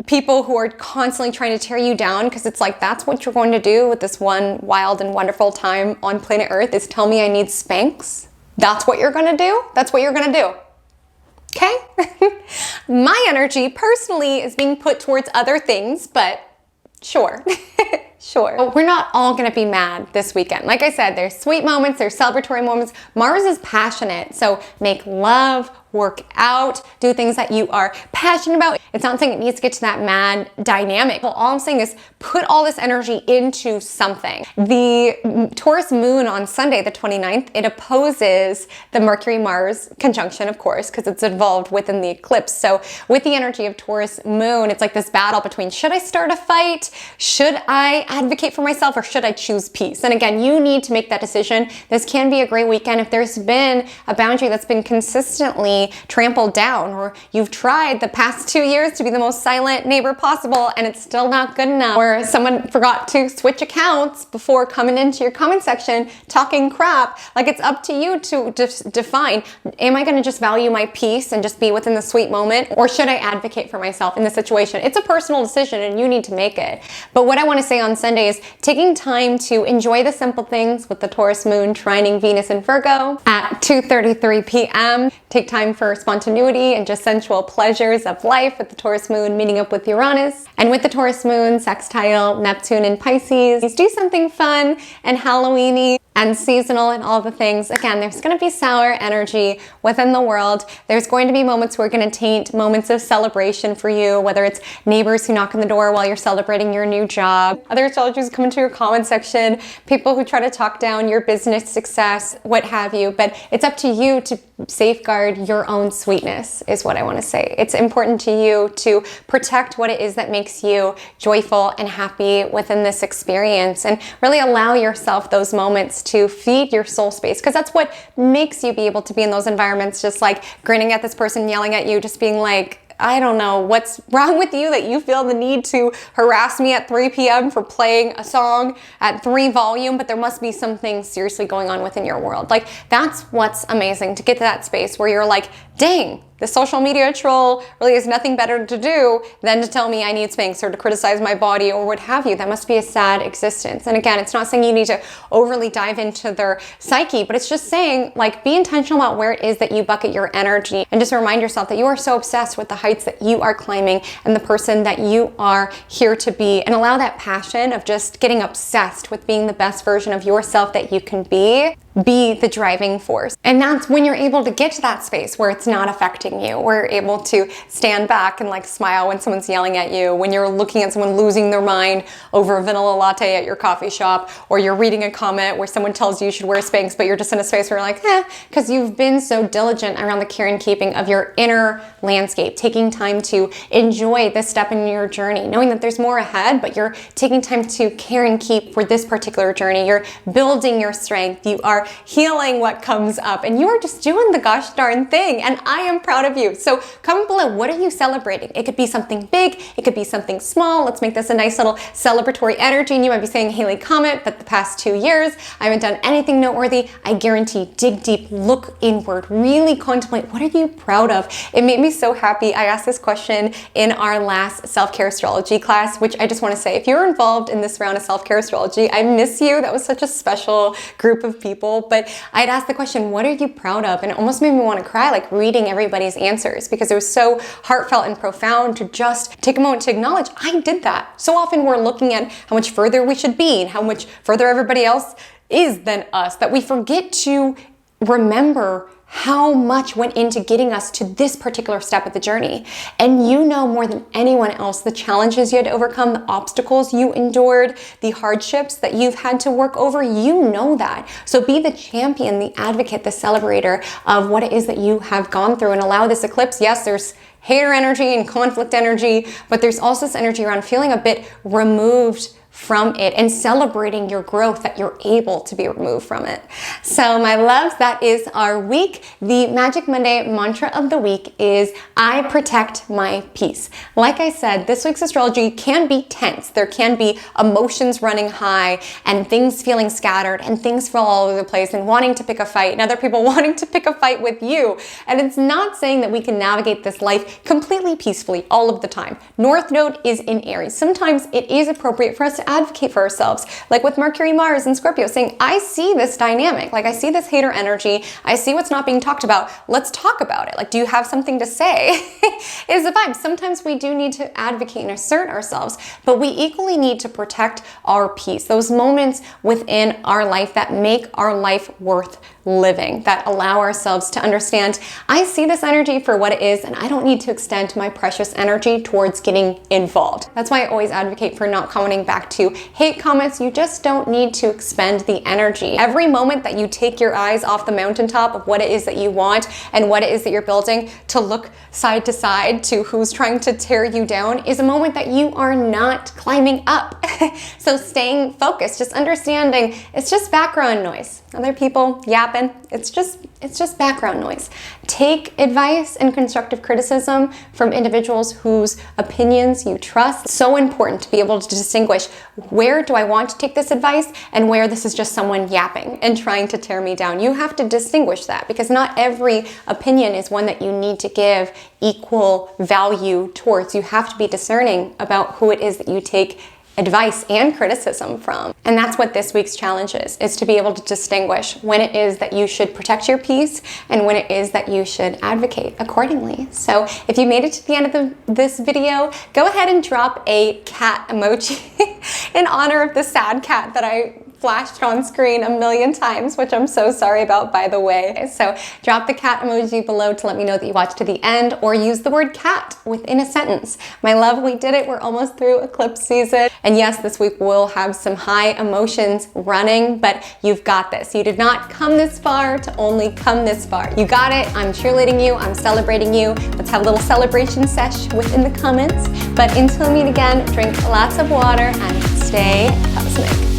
people who are constantly trying to tear you down, because it's like that's what you're going to do with this one wild and wonderful time on planet Earth is tell me I need Spanx. That's what you're going to do. That's what you're going to do. Okay? My energy personally is being put towards other things, but sure. Sure. But we're not all going to be mad this weekend. Like I said, there's sweet moments, there's celebratory moments. Mars is passionate. So make love, work out, do things that you are passionate about. It's not saying it needs to get to that mad dynamic. Well, all I'm saying is put all this energy into something. The Taurus moon on Sunday, the 29th, it opposes the Mercury-Mars conjunction, of course, because it's involved within the eclipse. So with the energy of Taurus moon, it's like this battle between should I start a fight? Should I advocate for myself or should I choose peace? And again, you need to make that decision. This can be a great weekend if there's been a boundary that's been consistently trampled down, or you've tried the past 2 years to be the most silent neighbor possible and it's still not good enough, or someone forgot to switch accounts before coming into your comment section talking crap. Like, it's up to you to define, am I going to just value my peace and just be within the sweet moment, or should I advocate for myself in this situation? It's a personal decision and you need to make it. But what I want to say on Sunday is taking time to enjoy the simple things with the Taurus moon trining Venus in Virgo at 2:33 p.m. Take time for spontaneity and just sensual pleasures of life with the Taurus moon meeting up with Uranus. And with the Taurus moon sextile Neptune in Pisces, do something fun and Halloween-y and seasonal and all the things. Again, there's going to be sour energy within the world. There's going to be moments who are going to taint moments of celebration for you, whether it's neighbors who knock on the door while you're celebrating your new job, other astrologers come into your comment section, people who try to talk down your business success, what have you. But it's up to you to safeguard your own sweetness, is what I want to say. It's important to you to protect what it is that makes you joyful and happy within this experience, and really allow yourself those moments to feed your soul space, because that's what makes you be able to be in those environments, just like grinning at this person yelling at you, just being like, I don't know what's wrong with you that you feel the need to harass me at 3 p.m. for playing a song at 3 volume, but there must be something seriously going on within your world. Like, that's what's amazing, to get to that space where you're like, dang, the social media troll really has nothing better to do than to tell me I need Spanx or to criticize my body or what have you. That must be a sad existence. And again, it's not saying you need to overly dive into their psyche, but it's just saying, like, be intentional about where it is that you bucket your energy, and just remind yourself that you are so obsessed with the heights that you are climbing and the person that you are here to be, and allow that passion of just getting obsessed with being the best version of yourself that you can be the driving force. And that's when you're able to get to that space where it's not affecting you, where you're able to stand back and like smile when someone's yelling at you, when you're looking at someone losing their mind over a vanilla latte at your coffee shop, or you're reading a comment where someone tells you should wear Spanx, but you're just in a space where you're like, because you've been so diligent around the care and keeping of your inner landscape, taking time to enjoy this step in your journey, knowing that there's more ahead, but you're taking time to care and keep for this particular journey. You're building your strength. You are healing what comes up, and you are just doing the gosh darn thing, and I am proud of you. So comment below, what are you celebrating? It could be something big, it could be something small. Let's make this a nice little celebratory energy. And you might be saying, Haley, Comet, but the past 2 years I haven't done anything noteworthy. I guarantee, dig deep, look inward, really contemplate, what are you proud of? It made me so happy. I asked this question in our last self-care astrology class, which I just want to say, if you're involved in this round of self-care astrology, I miss you. That was such a special group of people. But I'd asked the question, what are you proud of? And it almost made me want to cry, like reading everybody's answers, because it was so heartfelt and profound to just take a moment to acknowledge, I did that. So often we're looking at how much further we should be and how much further everybody else is than us, that we forget to remember how much went into getting us to this particular step of the journey. And you know more than anyone else the challenges you had to overcome, the obstacles you endured, the hardships that you've had to work over. You know that. So be the champion, the advocate, the celebrator of what it is that you have gone through, and allow this eclipse. Yes, there's hater energy and conflict energy, but there's also this energy around feeling a bit removed from it and celebrating your growth, that you're able to be removed from it. So my loves, that is our week. The Magic Monday mantra of the week is, I protect my peace. Like I said, this week's astrology can be tense. There can be emotions running high and things feeling scattered and things feel all over the place and wanting to pick a fight and other people wanting to pick a fight with you. And it's not saying that we can navigate this life completely peacefully all of the time. North Node is in Aries. Sometimes it is appropriate for us to advocate for ourselves, like with Mercury, Mars, and Scorpio, saying, I see this dynamic, like I see this hater energy, I see what's not being talked about, let's talk about it. Like, do you have something to say? Is the vibe. Sometimes we do need to advocate and assert ourselves, but we equally need to protect our peace, those moments within our life that make our life worth living, that allow ourselves to understand, I see this energy for what it is, and I don't need to extend my precious energy towards getting involved. That's why I always advocate for not commenting back to hate comets. You just don't need to expend the energy. Every moment that you take your eyes off the mountaintop of what it is that you want and what it is that you're building to look side to side to who's trying to tear you down is a moment that you are not climbing up. So staying focused, just understanding it's just background noise. Other people yapping, it's just background noise. Take advice and constructive criticism from individuals whose opinions you trust. So important to be able to distinguish where do I want to take this advice and where this is just someone yapping and trying to tear me down. You have to distinguish that because not every opinion is one that you need to give equal value towards. You have to be discerning about who it is that you take advice and criticism from. And that's what this week's challenge is to be able to distinguish when it is that you should protect your peace and when it is that you should advocate accordingly. So if you made it to the end of this video, go ahead and drop a cat emoji in honor of the sad cat that I flashed on screen a million times, which I'm so sorry about, by the way. So drop the cat emoji below to let me know that you watched to the end, or use the word cat within a sentence. My love, we did it. We're almost through eclipse season. And yes, this week will have some high emotions running, but you've got this. You did not come this far to only come this far. You got it. I'm cheerleading you. I'm celebrating you. Let's have a little celebration sesh within the comments. But until we meet again, drink lots of water and stay cosmic.